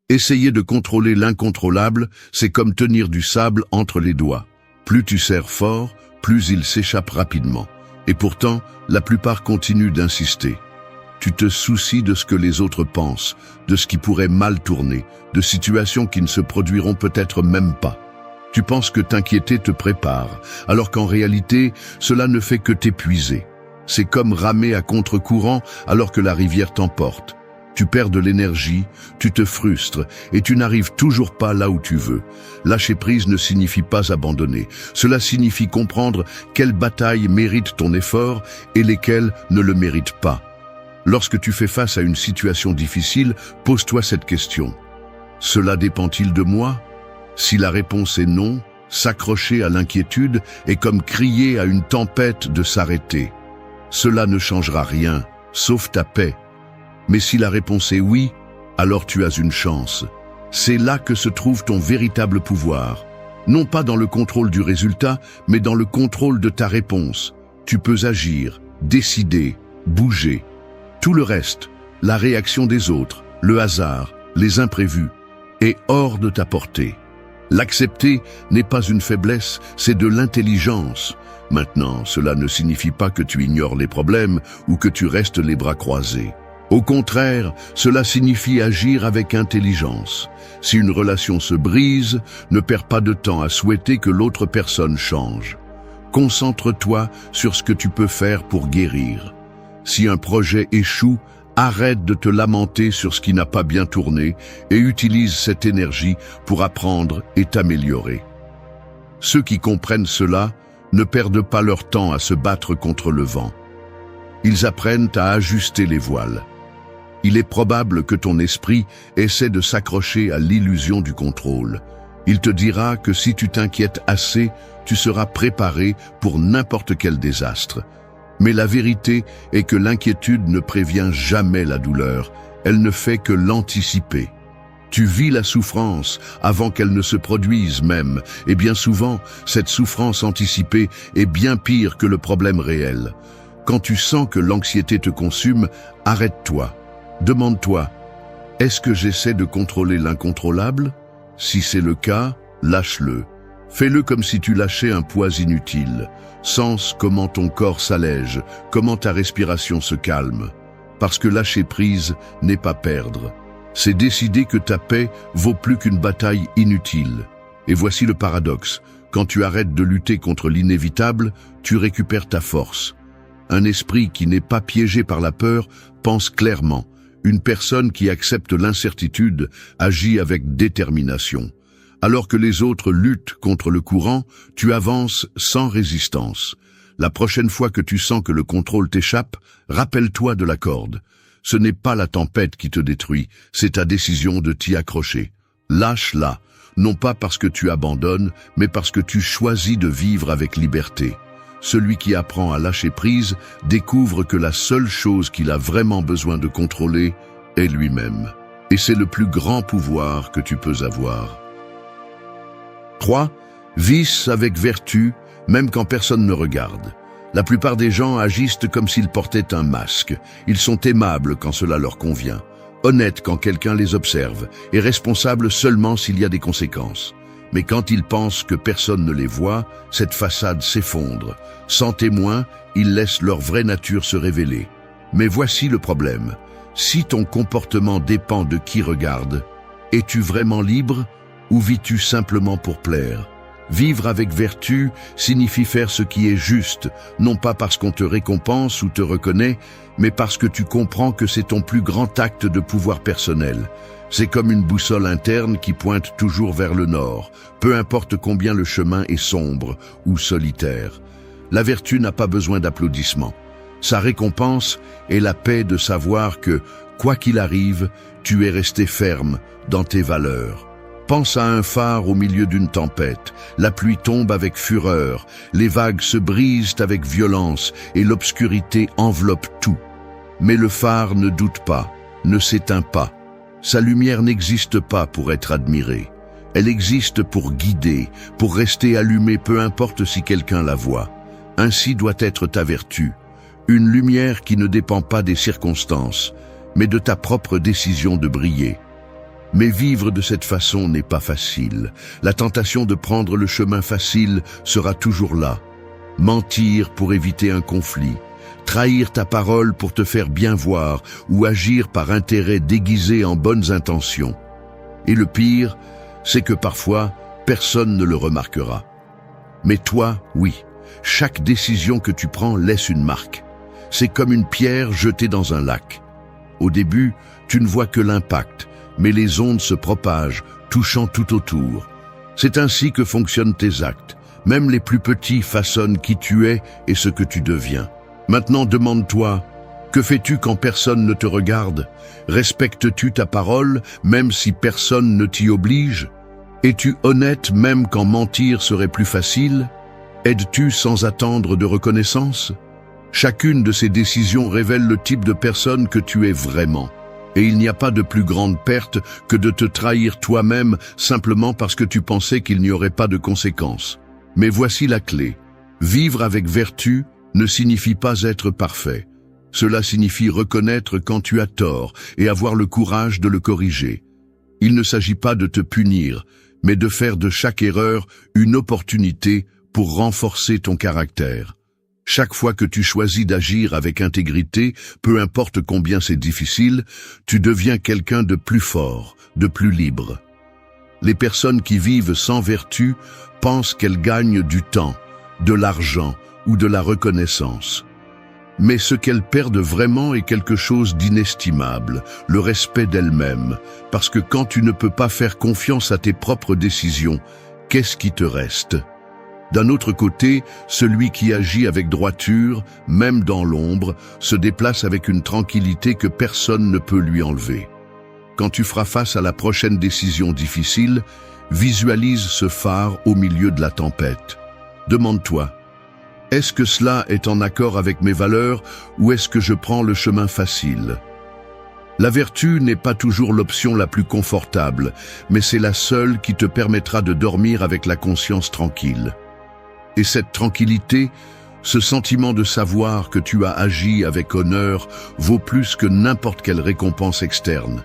Essayer de contrôler l'incontrôlable, c'est comme tenir du sable entre les doigts. Plus tu serres fort, plus il s'échappe rapidement. Et pourtant, la plupart continuent d'insister. Tu te soucies de ce que les autres pensent, de ce qui pourrait mal tourner, de situations qui ne se produiront peut-être même pas. Tu penses que t'inquiéter te prépare, alors qu'en réalité, cela ne fait que t'épuiser. C'est comme ramer à contre-courant alors que la rivière t'emporte. Tu perds de l'énergie, tu te frustres et tu n'arrives toujours pas là où tu veux. Lâcher prise ne signifie pas abandonner. Cela signifie comprendre quelles batailles méritent ton effort et lesquelles ne le méritent pas. Lorsque tu fais face à une situation difficile, pose-toi cette question. Cela dépend-il de moi? Si la réponse est non, s'accrocher à l'inquiétude est comme crier à une tempête de s'arrêter. Cela ne changera rien, sauf ta paix. Mais si la réponse est oui, alors tu as une chance. C'est là que se trouve ton véritable pouvoir. Non pas dans le contrôle du résultat, mais dans le contrôle de ta réponse. Tu peux agir, décider, bouger. Tout le reste, la réaction des autres, le hasard, les imprévus, est hors de ta portée. L'accepter n'est pas une faiblesse, c'est de l'intelligence. Maintenant, cela ne signifie pas que tu ignores les problèmes ou que tu restes les bras croisés. Au contraire, cela signifie agir avec intelligence. Si une relation se brise, ne perds pas de temps à souhaiter que l'autre personne change. Concentre-toi sur ce que tu peux faire pour guérir. Si un projet échoue, arrête de te lamenter sur ce qui n'a pas bien tourné et utilise cette énergie pour apprendre et t'améliorer. Ceux qui comprennent cela ne perdent pas leur temps à se battre contre le vent. Ils apprennent à ajuster les voiles. Il est probable que ton esprit essaie de s'accrocher à l'illusion du contrôle. Il te dira que si tu t'inquiètes assez, tu seras préparé pour n'importe quel désastre. Mais la vérité est que l'inquiétude ne prévient jamais la douleur, elle ne fait que l'anticiper. Tu vis la souffrance avant qu'elle ne se produise même, et bien souvent, cette souffrance anticipée est bien pire que le problème réel. Quand tu sens que l'anxiété te consume, arrête-toi. Demande-toi, est-ce que j'essaie de contrôler l'incontrôlable? Si c'est le cas, lâche-le. Fais-le comme si tu lâchais un poids inutile. Sens comment ton corps s'allège, comment ta respiration se calme. Parce que lâcher prise n'est pas perdre. C'est décider que ta paix vaut plus qu'une bataille inutile. Et voici le paradoxe. Quand tu arrêtes de lutter contre l'inévitable, tu récupères ta force. Un esprit qui n'est pas piégé par la peur pense clairement. Une personne qui accepte l'incertitude agit avec détermination. Alors que les autres luttent contre le courant, tu avances sans résistance. La prochaine fois que tu sens que le contrôle t'échappe, rappelle-toi de la corde. Ce n'est pas la tempête qui te détruit, c'est ta décision de t'y accrocher. Lâche-la, non pas parce que tu abandonnes, mais parce que tu choisis de vivre avec liberté. Celui qui apprend à lâcher prise découvre que la seule chose qu'il a vraiment besoin de contrôler est lui-même. Et c'est le plus grand pouvoir que tu peux avoir. 3. Vis avec vertu, même quand personne ne regarde. La plupart des gens agissent comme s'ils portaient un masque. Ils sont aimables quand cela leur convient, honnêtes quand quelqu'un les observe, et responsables seulement s'il y a des conséquences. Mais quand ils pensent que personne ne les voit, cette façade s'effondre. Sans témoin, ils laissent leur vraie nature se révéler. Mais voici le problème. Si ton comportement dépend de qui regarde, es-tu vraiment libre ou vis-tu simplement pour plaire? Vivre avec vertu signifie faire ce qui est juste, non pas parce qu'on te récompense ou te reconnaît, mais parce que tu comprends que c'est ton plus grand acte de pouvoir personnel. C'est comme une boussole interne qui pointe toujours vers le nord, peu importe combien le chemin est sombre ou solitaire. La vertu n'a pas besoin d'applaudissements. Sa récompense est la paix de savoir que, quoi qu'il arrive, tu es resté ferme dans tes valeurs. Pense à un phare au milieu d'une tempête. La pluie tombe avec fureur, les vagues se brisent avec violence et l'obscurité enveloppe tout. Mais le phare ne doute pas, ne s'éteint pas. Sa lumière n'existe pas pour être admirée. Elle existe pour guider, pour rester allumée peu importe si quelqu'un la voit. Ainsi doit être ta vertu. Une lumière qui ne dépend pas des circonstances, mais de ta propre décision de briller. Mais vivre de cette façon n'est pas facile. La tentation de prendre le chemin facile sera toujours là. Mentir pour éviter un conflit, trahir ta parole pour te faire bien voir ou agir par intérêt déguisé en bonnes intentions. Et le pire, c'est que parfois, personne ne le remarquera. Mais toi, oui, chaque décision que tu prends laisse une marque. C'est comme une pierre jetée dans un lac. Au début, tu ne vois que l'impact, mais les ondes se propagent, touchant tout autour. C'est ainsi que fonctionnent tes actes. Même les plus petits façonnent qui tu es et ce que tu deviens. Maintenant, demande-toi, que fais-tu quand personne ne te regarde? Respectes-tu ta parole, même si personne ne t'y oblige? Es-tu honnête même quand mentir serait plus facile? Aides-tu sans attendre de reconnaissance? Chacune de ces décisions révèle le type de personne que tu es vraiment. Et il n'y a pas de plus grande perte que de te trahir toi-même simplement parce que tu pensais qu'il n'y aurait pas de conséquences. Mais voici la clé. Vivre avec vertu ne signifie pas être parfait. Cela signifie reconnaître quand tu as tort et avoir le courage de le corriger. Il ne s'agit pas de te punir, mais de faire de chaque erreur une opportunité pour renforcer ton caractère. Chaque fois que tu choisis d'agir avec intégrité, peu importe combien c'est difficile, tu deviens quelqu'un de plus fort, de plus libre. Les personnes qui vivent sans vertu pensent qu'elles gagnent du temps, de l'argent ou de la reconnaissance. Mais ce qu'elles perdent vraiment est quelque chose d'inestimable, le respect d'elles-mêmes, parce que quand tu ne peux pas faire confiance à tes propres décisions, qu'est-ce qui te reste ? D'un autre côté, celui qui agit avec droiture, même dans l'ombre, se déplace avec une tranquillité que personne ne peut lui enlever. Quand tu feras face à la prochaine décision difficile, visualise ce phare au milieu de la tempête. Demande-toi, Est-ce que cela est en accord avec mes valeurs ou est-ce que je prends le chemin facile? La vertu n'est pas toujours l'option la plus confortable, mais c'est la seule qui te permettra de dormir avec la conscience tranquille. Et cette tranquillité, ce sentiment de savoir que tu as agi avec honneur, vaut plus que n'importe quelle récompense externe.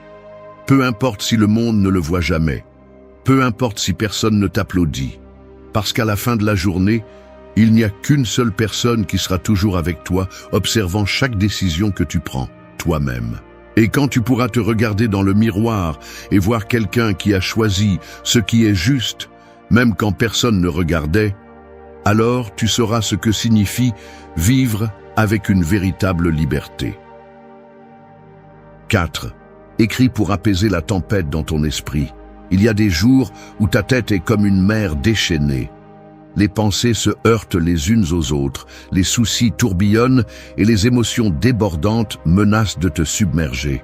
Peu importe si le monde ne le voit jamais, peu importe si personne ne t'applaudit, parce qu'à la fin de la journée, il n'y a qu'une seule personne qui sera toujours avec toi, observant chaque décision que tu prends, toi-même. Et quand tu pourras te regarder dans le miroir et voir quelqu'un qui a choisi ce qui est juste, même quand personne ne regardait, alors tu sauras ce que signifie vivre avec une véritable liberté. 4. Écris pour apaiser la tempête dans ton esprit. Il y a des jours où ta tête est comme une mer déchaînée. Les pensées se heurtent les unes aux autres, les soucis tourbillonnent et les émotions débordantes menacent de te submerger.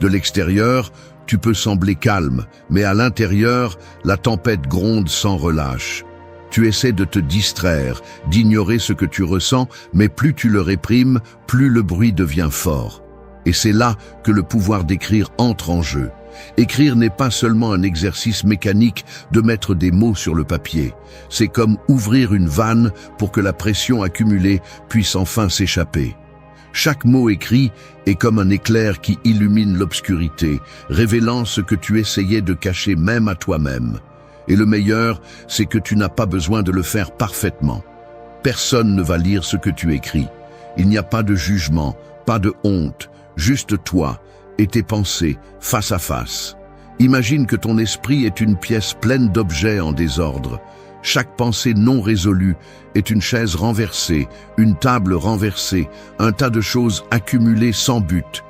De l'extérieur, tu peux sembler calme, mais à l'intérieur, la tempête gronde sans relâche. Tu essaies de te distraire, d'ignorer ce que tu ressens, mais plus tu le réprimes, plus le bruit devient fort. Et c'est là que le pouvoir d'écrire entre en jeu. Écrire n'est pas seulement un exercice mécanique de mettre des mots sur le papier. C'est comme ouvrir une vanne pour que la pression accumulée puisse enfin s'échapper. Chaque mot écrit est comme un éclair qui illumine l'obscurité, révélant ce que tu essayais de cacher même à toi-même. Et le meilleur, c'est que tu n'as pas besoin de le faire parfaitement. Personne ne va lire ce que tu écris. Il n'y a pas de jugement, pas de honte, juste toi et tes pensées face à face. Imagine que ton esprit est une pièce pleine d'objets en désordre. Chaque pensée non résolue est une chaise renversée, une table renversée, un tas de choses accumulées sans but.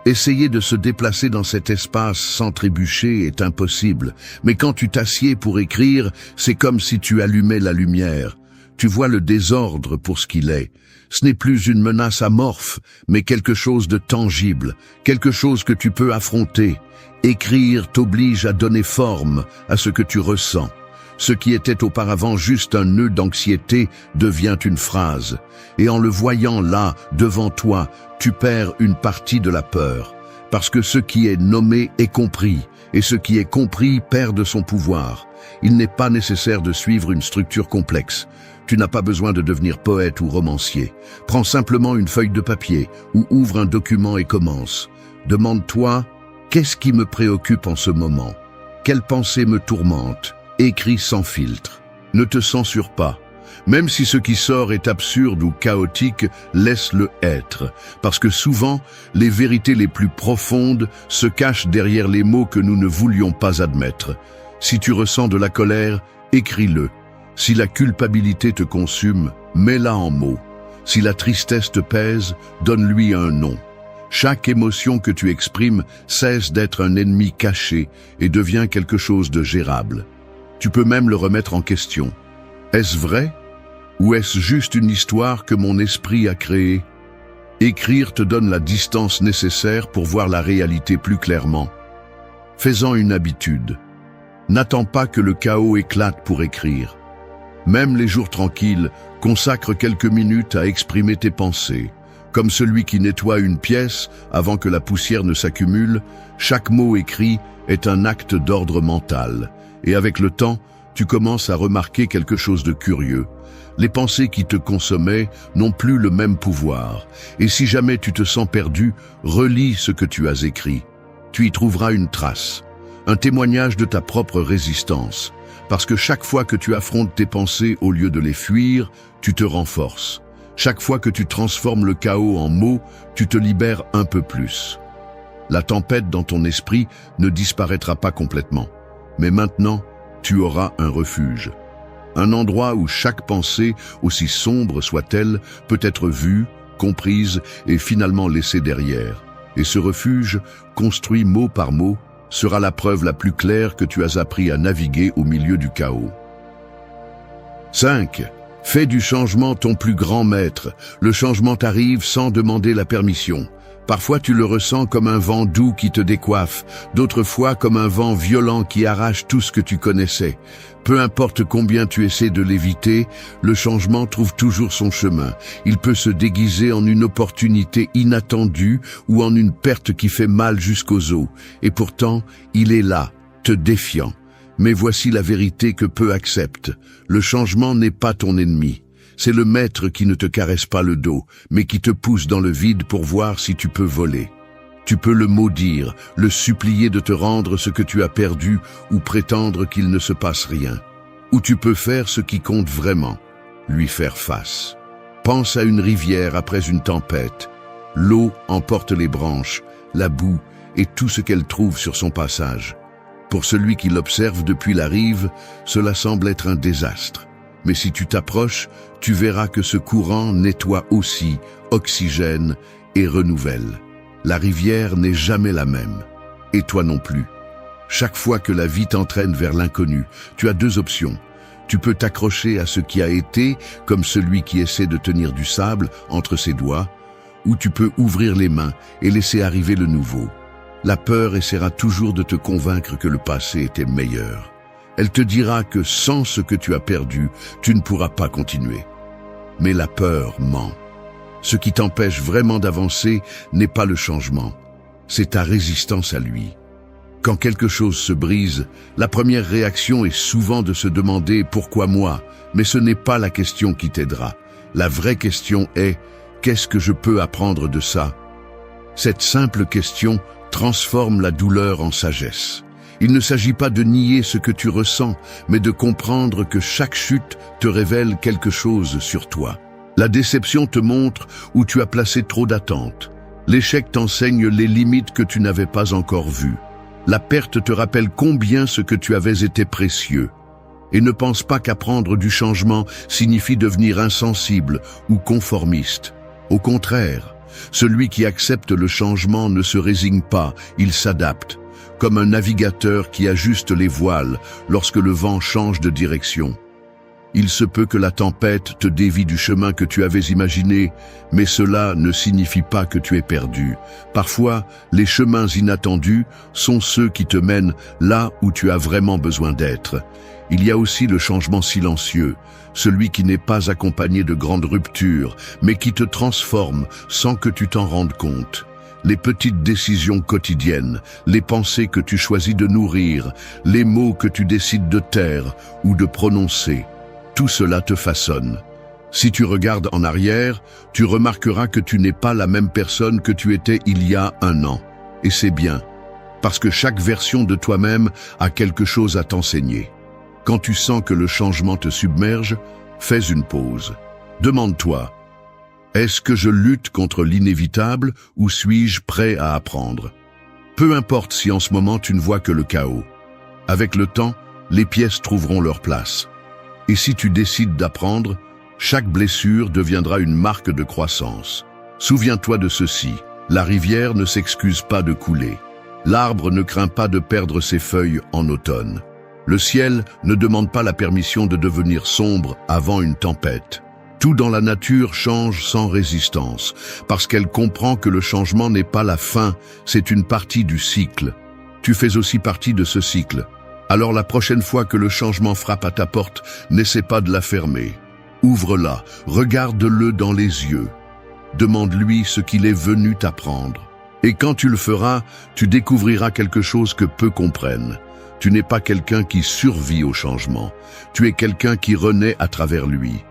Essayer de se déplacer dans cet espace sans trébucher est impossible, mais quand tu t'assieds pour écrire, c'est comme si tu allumais la lumière. Tu vois le désordre pour ce qu'il est. Ce n'est plus une menace amorphe, mais quelque chose de tangible, quelque chose que tu peux affronter. Écrire t'oblige à donner forme à ce que tu ressens. Ce qui était auparavant juste un nœud d'anxiété devient une phrase. Et en le voyant là, devant toi, tu perds une partie de la peur. Parce que ce qui est nommé est compris, et ce qui est compris perd de son pouvoir. Il n'est pas nécessaire de suivre une structure complexe. Tu n'as pas besoin de devenir poète ou romancier. Prends simplement une feuille de papier ou ouvre un document et commence. Demande-toi, qu'est-ce qui me préoccupe en ce moment? Quelle pensée me tourmente? Écris sans filtre. Ne te censure pas. Même si ce qui sort est absurde ou chaotique, laisse-le être. Parce que souvent, les vérités les plus profondes se cachent derrière les mots que nous ne voulions pas admettre. Si tu ressens de la colère, écris-le. Si la culpabilité te consume, mets-la en mots. Si la tristesse te pèse, donne-lui un nom. Chaque émotion que tu exprimes cesse d'être un ennemi caché et devient quelque chose de gérable. Tu peux même le remettre en question. Est-ce vrai? Ou est-ce juste une histoire que mon esprit a créée? Écrire te donne la distance nécessaire pour voir la réalité plus clairement. Fais-en une habitude. N'attends pas que le chaos éclate pour écrire. Même les jours tranquilles, consacre quelques minutes à exprimer tes pensées. Comme celui qui nettoie une pièce avant que la poussière ne s'accumule, chaque mot écrit est un acte d'ordre mental. Et avec le temps, tu commences à remarquer quelque chose de curieux. Les pensées qui te consommaient n'ont plus le même pouvoir. Et si jamais tu te sens perdu, relis ce que tu as écrit. Tu y trouveras une trace, un témoignage de ta propre résistance. Parce que chaque fois que tu affrontes tes pensées au lieu de les fuir, tu te renforces. Chaque fois que tu transformes le chaos en mots, tu te libères un peu plus. La tempête dans ton esprit ne disparaîtra pas complètement. Mais maintenant, tu auras un refuge. Un endroit où chaque pensée, aussi sombre soit-elle, peut être vue, comprise et finalement laissée derrière. Et ce refuge, construit mot par mot, sera la preuve la plus claire que tu as appris à naviguer au milieu du chaos. 5. Fais du changement ton plus grand maître. Le changement t'arrive sans demander la permission. Parfois tu le ressens comme un vent doux qui te décoiffe, d'autres fois comme un vent violent qui arrache tout ce que tu connaissais. Peu importe combien tu essaies de l'éviter, le changement trouve toujours son chemin. Il peut se déguiser en une opportunité inattendue ou en une perte qui fait mal jusqu'aux os. Et pourtant, il est là, te défiant. Mais voici la vérité que peu acceptent. Le changement n'est pas ton ennemi. C'est le maître qui ne te caresse pas le dos, mais qui te pousse dans le vide pour voir si tu peux voler. Tu peux le maudire, le supplier de te rendre ce que tu as perdu ou prétendre qu'il ne se passe rien. Ou tu peux faire ce qui compte vraiment, lui faire face. Pense à une rivière après une tempête. L'eau emporte les branches, la boue et tout ce qu'elle trouve sur son passage. Pour celui qui l'observe depuis la rive, cela semble être un désastre. Mais si tu t'approches, tu verras que ce courant nettoie aussi, oxygène et renouvelle. La rivière n'est jamais la même. Et toi non plus. Chaque fois que la vie t'entraîne vers l'inconnu, tu as deux options. Tu peux t'accrocher à ce qui a été, comme celui qui essaie de tenir du sable entre ses doigts, ou tu peux ouvrir les mains et laisser arriver le nouveau. La peur essaiera toujours de te convaincre que le passé était meilleur. Elle te dira que sans ce que tu as perdu, tu ne pourras pas continuer. Mais la peur ment. Ce qui t'empêche vraiment d'avancer n'est pas le changement, c'est ta résistance à lui. Quand quelque chose se brise, la première réaction est souvent de se demander « Pourquoi moi ?» Mais ce n'est pas la question qui t'aidera. La vraie question est « Qu'est-ce que je peux apprendre de ça ?» Cette simple question transforme la douleur en sagesse. Il ne s'agit pas de nier ce que tu ressens, mais de comprendre que chaque chute te révèle quelque chose sur toi. La déception te montre où tu as placé trop d'attentes. L'échec t'enseigne les limites que tu n'avais pas encore vues. La perte te rappelle combien ce que tu avais été précieux. Et ne pense pas qu'apprendre du changement signifie devenir insensible ou conformiste. Au contraire, celui qui accepte le changement ne se résigne pas, il s'adapte. Comme un navigateur qui ajuste les voiles lorsque le vent change de direction. Il se peut que la tempête te dévie du chemin que tu avais imaginé, mais cela ne signifie pas que tu es perdu. Parfois, les chemins inattendus sont ceux qui te mènent là où tu as vraiment besoin d'être. Il y a aussi le changement silencieux, celui qui n'est pas accompagné de grandes ruptures, mais qui te transforme sans que tu t'en rendes compte. Les petites décisions quotidiennes, les pensées que tu choisis de nourrir, les mots que tu décides de taire ou de prononcer, tout cela te façonne. Si tu regardes en arrière, tu remarqueras que tu n'es pas la même personne que tu étais il y a un an. Et c'est bien, parce que chaque version de toi-même a quelque chose à t'enseigner. Quand tu sens que le changement te submerge, fais une pause. Demande-toi, est-ce que je lutte contre l'inévitable ou suis-je prêt à apprendre? Peu importe si en ce moment tu ne vois que le chaos. Avec le temps, les pièces trouveront leur place. Et si tu décides d'apprendre, chaque blessure deviendra une marque de croissance. Souviens-toi de ceci, la rivière ne s'excuse pas de couler. L'arbre ne craint pas de perdre ses feuilles en automne. Le ciel ne demande pas la permission de devenir sombre avant une tempête. Tout dans la nature change sans résistance, parce qu'elle comprend que le changement n'est pas la fin, c'est une partie du cycle. Tu fais aussi partie de ce cycle. Alors la prochaine fois que le changement frappe à ta porte, n'essaie pas de la fermer. Ouvre-la, regarde-le dans les yeux. Demande-lui ce qu'il est venu t'apprendre. Et quand tu le feras, tu découvriras quelque chose que peu comprennent. Tu n'es pas quelqu'un qui survit au changement. Tu es quelqu'un qui renaît à travers lui.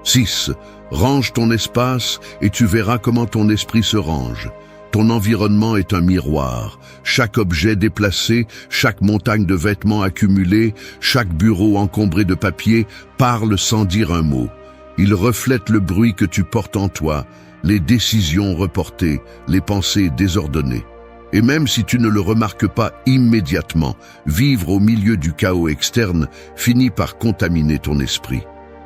6. Range ton espace et tu verras comment ton esprit se range. Ton environnement est un miroir. Chaque objet déplacé, chaque montagne de vêtements accumulés, chaque bureau encombré de papier parle sans dire un mot. Il reflète le bruit que tu portes en toi, les décisions reportées, les pensées désordonnées. Et même si tu ne le remarques pas immédiatement, vivre au milieu du chaos externe finit par contaminer ton esprit.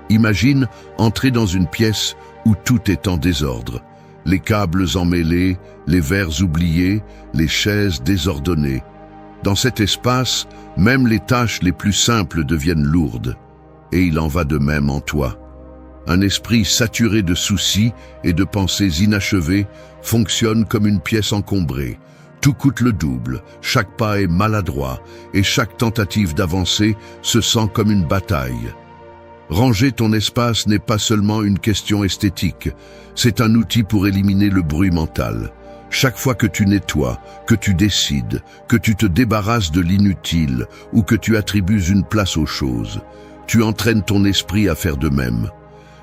Imagine entrer dans une pièce où tout est en désordre. Les câbles emmêlés, les verres oubliés, les chaises désordonnées. Dans cet espace, même les tâches les plus simples deviennent lourdes. Et il en va de même en toi. Un esprit saturé de soucis et de pensées inachevées fonctionne comme une pièce encombrée. Tout coûte le double, chaque pas est maladroit et chaque tentative d'avancer se sent comme une bataille. Ranger ton espace n'est pas seulement une question esthétique, c'est un outil pour éliminer le bruit mental. Chaque fois que tu nettoies, que tu décides, que tu te débarrasses de l'inutile ou que tu attribues une place aux choses, tu entraînes ton esprit à faire de même.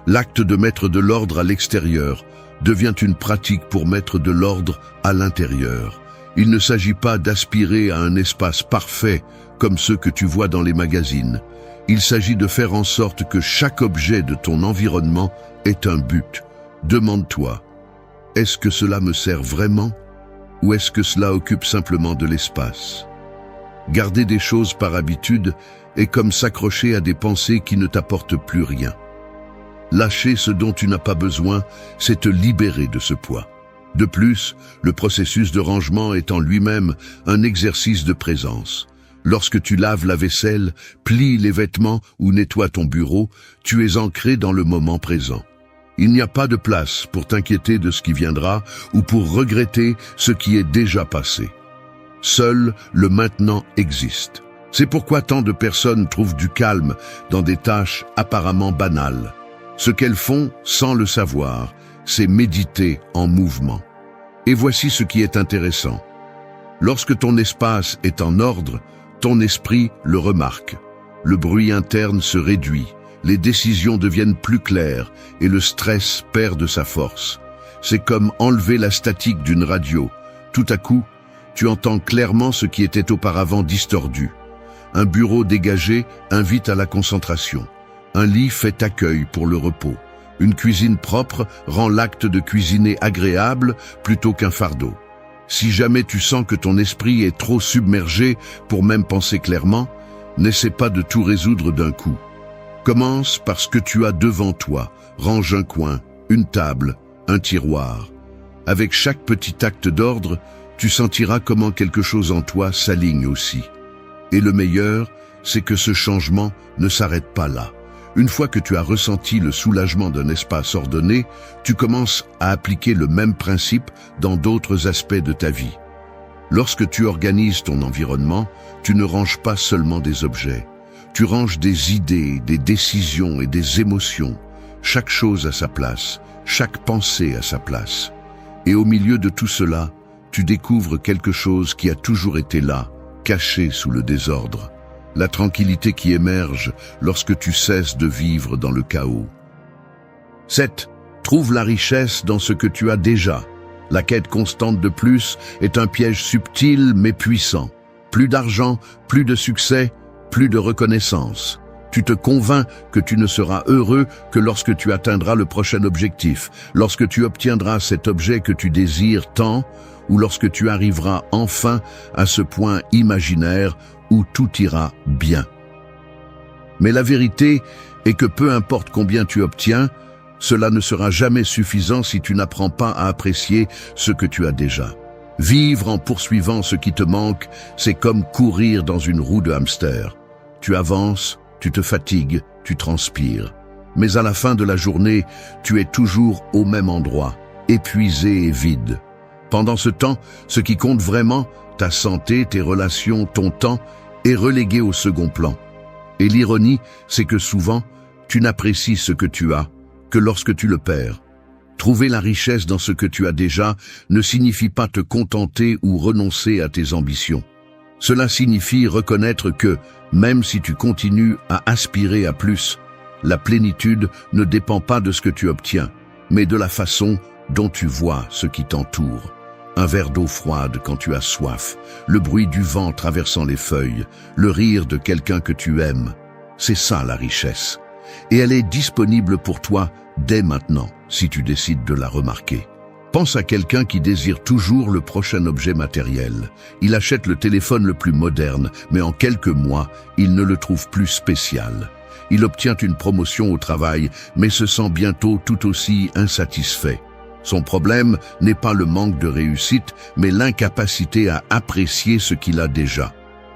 L'acte de mettre de l'ordre à l'extérieur devient une pratique pour mettre de l'ordre à l'intérieur. Il ne s'agit pas d'aspirer à un espace parfait comme ceux que tu vois dans les magazines. Il s'agit de faire en sorte que chaque objet de ton environnement ait un but. Demande-toi, est-ce que cela me sert vraiment ou est-ce que cela occupe simplement de l'espace? Garder des choses par habitude est comme s'accrocher à des pensées qui ne t'apportent plus rien. Lâcher ce dont tu n'as pas besoin, c'est te libérer de ce poids. De plus, le processus de rangement est en lui-même un exercice de présence. Lorsque tu laves la vaisselle, plies les vêtements ou nettoies ton bureau, tu es ancré dans le moment présent. Il n'y a pas de place pour t'inquiéter de ce qui viendra ou pour regretter ce qui est déjà passé. Seul le maintenant existe. C'est pourquoi tant de personnes trouvent du calme dans des tâches apparemment banales. Ce qu'elles font sans le savoir, c'est méditer en mouvement. Et voici ce qui est intéressant. Lorsque ton espace est en ordre, ton esprit le remarque. Le bruit interne se réduit, les décisions deviennent plus claires et le stress perd de sa force. C'est comme enlever la statique d'une radio. Tout à coup, tu entends clairement ce qui était auparavant distordu. Un bureau dégagé invite à la concentration. Un lit fait accueil pour le repos. Une cuisine propre rend l'acte de cuisiner agréable plutôt qu'un fardeau. Si jamais tu sens que ton esprit est trop submergé pour même penser clairement, n'essaie pas de tout résoudre d'un coup. Commence par ce que tu as devant toi. Range un coin, une table, un tiroir. Avec chaque petit acte d'ordre, tu sentiras comment quelque chose en toi s'aligne aussi. Et le meilleur, c'est que ce changement ne s'arrête pas là. Une fois que tu as ressenti le soulagement d'un espace ordonné, tu commences à appliquer le même principe dans d'autres aspects de ta vie. Lorsque tu organises ton environnement, tu ne ranges pas seulement des objets. Tu ranges des idées, des décisions et des émotions. Chaque chose à sa place, chaque pensée à sa place. Et au milieu de tout cela, tu découvres quelque chose qui a toujours été là, caché sous le désordre. La tranquillité qui émerge lorsque tu cesses de vivre dans le chaos. 7. Trouve la richesse dans ce que tu as déjà. La quête constante de plus est un piège subtil mais puissant. Plus d'argent, plus de succès, plus de reconnaissance. Tu te convaincs que tu ne seras heureux que lorsque tu atteindras le prochain objectif, lorsque tu obtiendras cet objet que tu désires tant, ou lorsque tu arriveras enfin à ce point imaginaire où tout ira bien. Mais la vérité est que peu importe combien tu obtiens, cela ne sera jamais suffisant si tu n'apprends pas à apprécier ce que tu as déjà. Vivre en poursuivant ce qui te manque, c'est comme courir dans une roue de hamster. Tu avances, tu te fatigues, tu transpires. Mais à la fin de la journée, tu es toujours au même endroit, épuisé et vide. Pendant ce temps, ce qui compte vraiment, ta santé, tes relations, ton temps, est relégué au second plan. Et l'ironie, c'est que souvent, tu n'apprécies ce que tu as que lorsque tu le perds. Trouver la richesse dans ce que tu as déjà ne signifie pas te contenter ou renoncer à tes ambitions. Cela signifie reconnaître que, même si tu continues à aspirer à plus, la plénitude ne dépend pas de ce que tu obtiens, mais de la façon dont tu vois ce qui t'entoure. Un verre d'eau froide quand tu as soif, le bruit du vent traversant les feuilles, le rire de quelqu'un que tu aimes. C'est ça la richesse. Et elle est disponible pour toi dès maintenant, si tu décides de la remarquer. Pense à quelqu'un qui désire toujours le prochain objet matériel. Il achète le téléphone le plus moderne, mais en quelques mois, il ne le trouve plus spécial. Il obtient une promotion au travail, mais se sent bientôt tout aussi insatisfait. Son problème n'est pas le manque de réussite, mais l'incapacité à apprécier ce qu'il a déjà.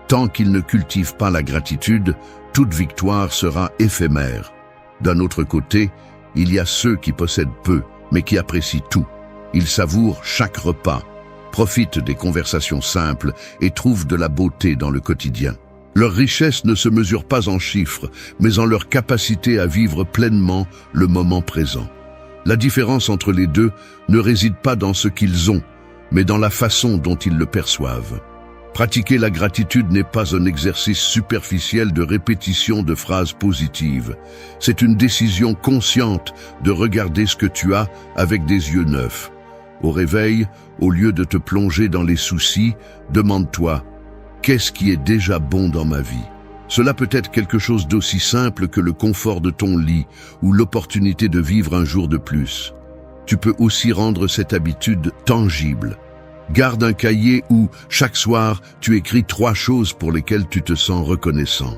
Tant qu'il ne cultive pas la gratitude, toute victoire sera éphémère. D'un autre côté, Il y a ceux qui possèdent peu, mais qui apprécient tout. Ils savourent chaque repas, profitent des conversations simples et trouvent de la beauté dans le quotidien. Leur richesse ne se mesure pas en chiffres, mais en leur capacité à vivre pleinement le moment présent. La différence entre les deux ne réside pas dans ce qu'ils ont, mais dans la façon dont ils le perçoivent. Pratiquer la gratitude n'est pas un exercice superficiel de répétition de phrases positives. C'est une décision consciente de regarder ce que tu as avec des yeux neufs. Au réveil, au lieu de te plonger dans les soucis, demande-toi « Qu'est-ce qui est déjà bon dans ma vie ?» Cela peut être quelque chose d'aussi simple que le confort de ton lit ou l'opportunité de vivre un jour de plus. Tu peux aussi rendre cette habitude tangible. Garde un cahier où, chaque soir, tu écris 3 choses pour lesquelles tu te sens reconnaissant.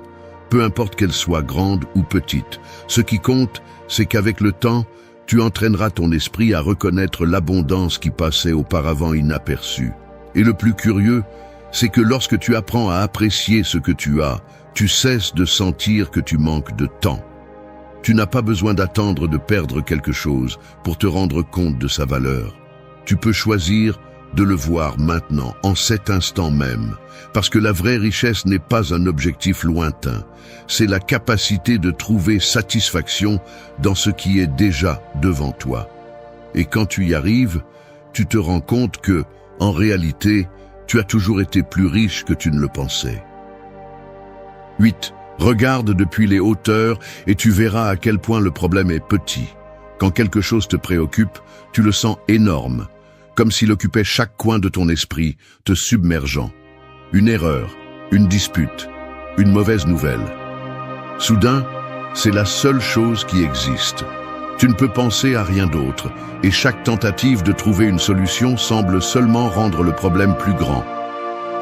Peu importe qu'elles soient grandes ou petites. Ce qui compte, c'est qu'avec le temps, tu entraîneras ton esprit à reconnaître l'abondance qui passait auparavant inaperçue. Et le plus curieux, c'est que lorsque tu apprends à apprécier ce que tu as, tu cesses de sentir que tu manques de temps. Tu n'as pas besoin d'attendre de perdre quelque chose pour te rendre compte de sa valeur. Tu peux choisir de le voir maintenant, en cet instant même, parce que la vraie richesse n'est pas un objectif lointain, c'est la capacité de trouver satisfaction dans ce qui est déjà devant toi. Et quand tu y arrives, tu te rends compte que, en réalité, tu as toujours été plus riche que tu ne le pensais. 8. Regarde depuis les hauteurs et tu verras à quel point le problème est petit. Quand quelque chose te préoccupe, tu le sens énorme, comme s'il occupait chaque coin de ton esprit, te submergeant. Une erreur, une dispute, une mauvaise nouvelle. Soudain, c'est la seule chose qui existe. Tu ne peux penser à rien d'autre, et chaque tentative de trouver une solution semble seulement rendre le problème plus grand.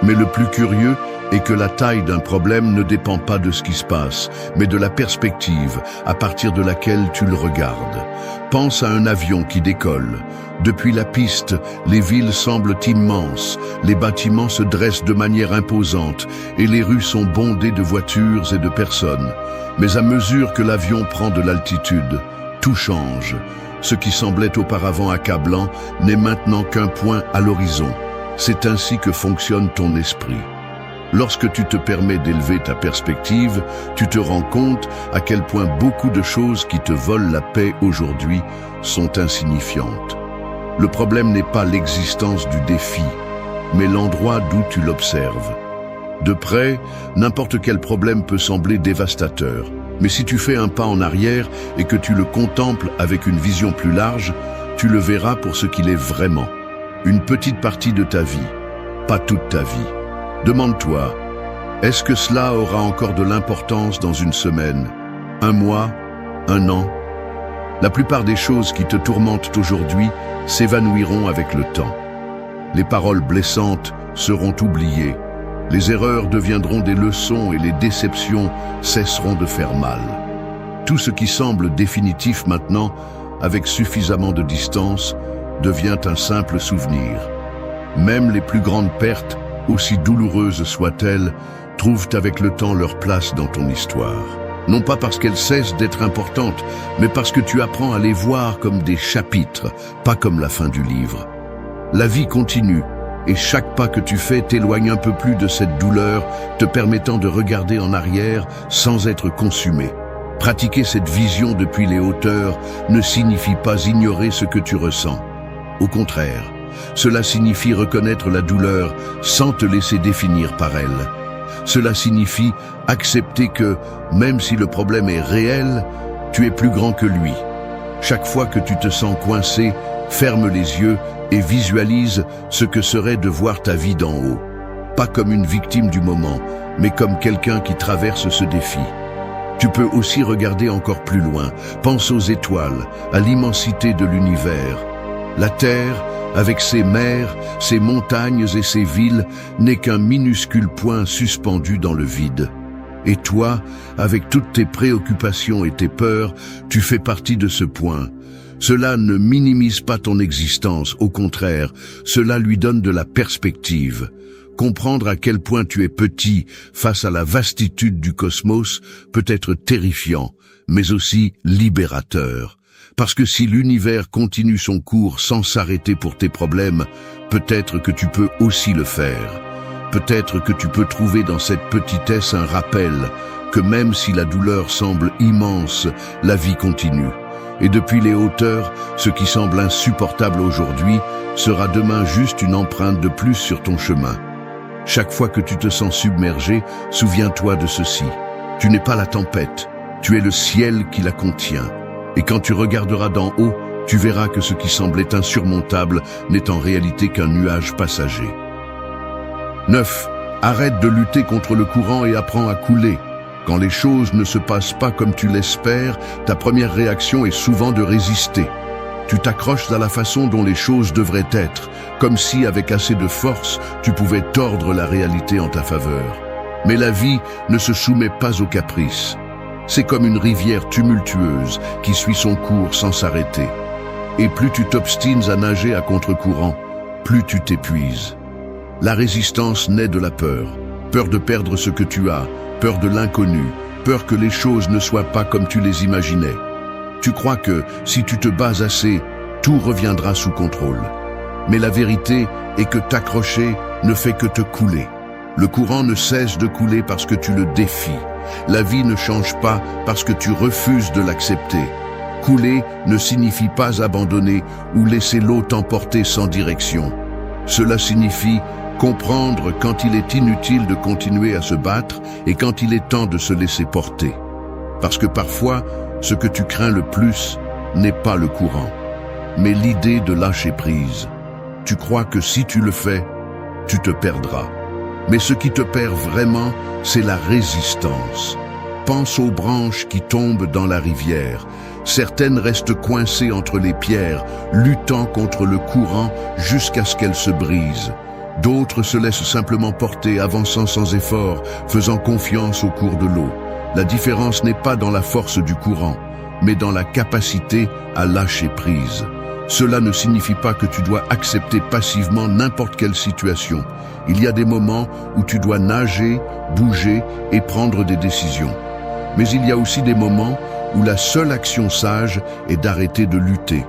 Mais le plus curieux est que la taille d'un problème ne dépend pas de ce qui se passe, mais de la perspective à partir de laquelle tu le regardes. Pense à un avion qui décolle. Depuis la piste, les villes semblent immenses, les bâtiments se dressent de manière imposante et les rues sont bondées de voitures et de personnes. Mais à mesure que l'avion prend de l'altitude, tout change. Ce qui semblait auparavant accablant n'est maintenant qu'un point à l'horizon. C'est ainsi que fonctionne ton esprit. Lorsque tu te permets d'élever ta perspective, tu te rends compte à quel point beaucoup de choses qui te volent la paix aujourd'hui sont insignifiantes. Le problème n'est pas l'existence du défi, mais l'endroit d'où tu l'observes. De près, n'importe quel problème peut sembler dévastateur, mais si tu fais un pas en arrière et que tu le contemples avec une vision plus large, tu le verras pour ce qu'il est vraiment. Une petite partie de ta vie, pas toute ta vie. Demande-toi, est-ce que cela aura encore de l'importance dans une semaine, un mois, un an? La plupart des choses qui te tourmentent aujourd'hui s'évanouiront avec le temps. Les paroles blessantes seront oubliées, les erreurs deviendront des leçons et les déceptions cesseront de faire mal. Tout ce qui semble définitif maintenant, avec suffisamment de distance, devient un simple souvenir. Même les plus grandes pertes, aussi douloureuses soient-elles, trouvent avec le temps leur place dans ton histoire. Non pas parce qu'elles cessent d'être importantes, mais parce que tu apprends à les voir comme des chapitres, pas comme la fin du livre. La vie continue, et chaque pas que tu fais t'éloigne un peu plus de cette douleur, te permettant de regarder en arrière sans être consumé. Pratiquer cette vision depuis les hauteurs ne signifie pas ignorer ce que tu ressens. Au contraire, cela signifie reconnaître la douleur sans te laisser définir par elle. Cela signifie accepter que, même si le problème est réel, tu es plus grand que lui. Chaque fois que tu te sens coincé, ferme les yeux et visualise ce que serait de voir ta vie d'en haut. Pas comme une victime du moment, mais comme quelqu'un qui traverse ce défi. Tu peux aussi regarder encore plus loin. Pense aux étoiles, à l'immensité de l'univers. La Terre, avec ses mers, ses montagnes et ses villes, n'est qu'un minuscule point suspendu dans le vide. Et toi, avec toutes tes préoccupations et tes peurs, tu fais partie de ce point. Cela ne minimise pas ton existence, au contraire, cela lui donne de la perspective. Comprendre à quel point tu es petit face à la vastitude du cosmos peut être terrifiant, mais aussi libérateur. Parce que si l'univers continue son cours sans s'arrêter pour tes problèmes, peut-être que tu peux aussi le faire. Peut-être que tu peux trouver dans cette petitesse un rappel que même si la douleur semble immense, la vie continue. Et depuis les hauteurs, ce qui semble insupportable aujourd'hui sera demain juste une empreinte de plus sur ton chemin. Chaque fois que tu te sens submergé, souviens-toi de ceci. Tu n'es pas la tempête, tu es le ciel qui la contient. Et quand tu regarderas d'en haut, tu verras que ce qui semblait insurmontable n'est en réalité qu'un nuage passager. 9. Arrête de lutter contre le courant et apprends à couler. Quand les choses ne se passent pas comme tu l'espères, ta première réaction est souvent de résister. Tu t'accroches à la façon dont les choses devraient être, comme si, avec assez de force, tu pouvais tordre la réalité en ta faveur. Mais la vie ne se soumet pas aux caprices. C'est comme une rivière tumultueuse qui suit son cours sans s'arrêter. Et plus tu t'obstines à nager à contre-courant, plus tu t'épuises. La résistance naît de la peur. Peur de perdre ce que tu as, peur de l'inconnu, peur que les choses ne soient pas comme tu les imaginais. Tu crois que, si tu te bats assez, tout reviendra sous contrôle. Mais la vérité est que t'accrocher ne fait que te couler. Le courant ne cesse de couler parce que tu le défies. La vie ne change pas parce que tu refuses de l'accepter. Couler ne signifie pas abandonner ou laisser l'eau t'emporter sans direction. Cela signifie comprendre quand il est inutile de continuer à se battre et quand il est temps de se laisser porter. Parce que parfois, ce que tu crains le plus n'est pas le courant, mais l'idée de lâcher prise. Tu crois que si tu le fais, tu te perdras. Mais ce qui te perd vraiment, c'est la résistance. Pense aux branches qui tombent dans la rivière. Certaines restent coincées entre les pierres, luttant contre le courant jusqu'à ce qu'elles se brisent. D'autres se laissent simplement porter, avançant sans effort, faisant confiance au cours de l'eau. La différence n'est pas dans la force du courant, mais dans la capacité à lâcher prise. Cela ne signifie pas que tu dois accepter passivement n'importe quelle situation. Il y a des moments où tu dois nager, bouger et prendre des décisions. Mais il y a aussi des moments où la seule action sage est d'arrêter de lutter.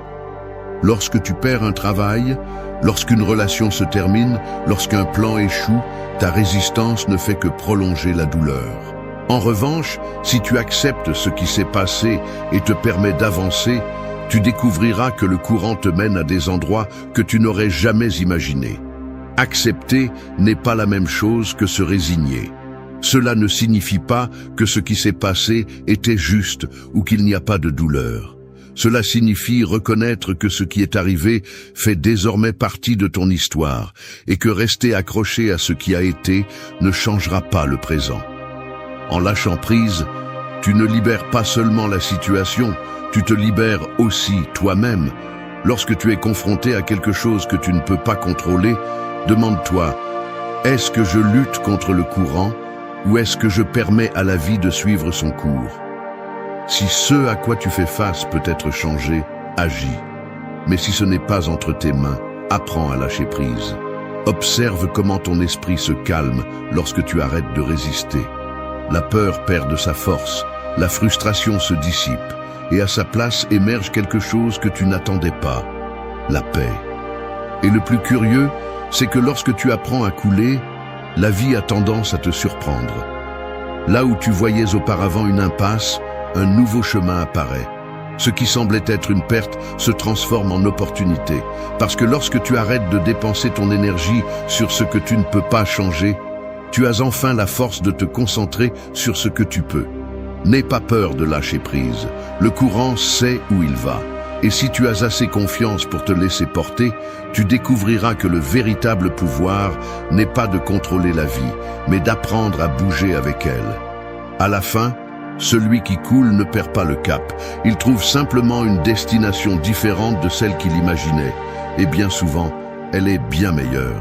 Lorsque tu perds un travail, lorsqu'une relation se termine, lorsqu'un plan échoue, ta résistance ne fait que prolonger la douleur. En revanche, si tu acceptes ce qui s'est passé et te permets d'avancer, tu découvriras que le courant te mène à des endroits que tu n'aurais jamais imaginés. Accepter n'est pas la même chose que se résigner. Cela ne signifie pas que ce qui s'est passé était juste ou qu'il n'y a pas de douleur. Cela signifie reconnaître que ce qui est arrivé fait désormais partie de ton histoire et que rester accroché à ce qui a été ne changera pas le présent. En lâchant prise, tu ne libères pas seulement la situation, tu te libères aussi toi-même. Lorsque tu es confronté à quelque chose que tu ne peux pas contrôler, demande-toi, est-ce que je lutte contre le courant ou est-ce que je permets à la vie de suivre son cours? Si ce à quoi tu fais face peut être changé, agis. Mais si ce n'est pas entre tes mains, apprends à lâcher prise. Observe comment ton esprit se calme lorsque tu arrêtes de résister. La peur perd de sa force, la frustration se dissipe, et à sa place émerge quelque chose que tu n'attendais pas, la paix. Et le plus curieux, c'est que lorsque tu apprends à couler, la vie a tendance à te surprendre. Là où tu voyais auparavant une impasse, un nouveau chemin apparaît. Ce qui semblait être une perte se transforme en opportunité, parce que lorsque tu arrêtes de dépenser ton énergie sur ce que tu ne peux pas changer, tu as enfin la force de te concentrer sur ce que tu peux. N'aie pas peur de lâcher prise. Le courant sait où il va. Et si tu as assez confiance pour te laisser porter, tu découvriras que le véritable pouvoir n'est pas de contrôler la vie, mais d'apprendre à bouger avec elle. À la fin, celui qui coule ne perd pas le cap. Il trouve simplement une destination différente de celle qu'il imaginait. Et bien souvent, elle est bien meilleure.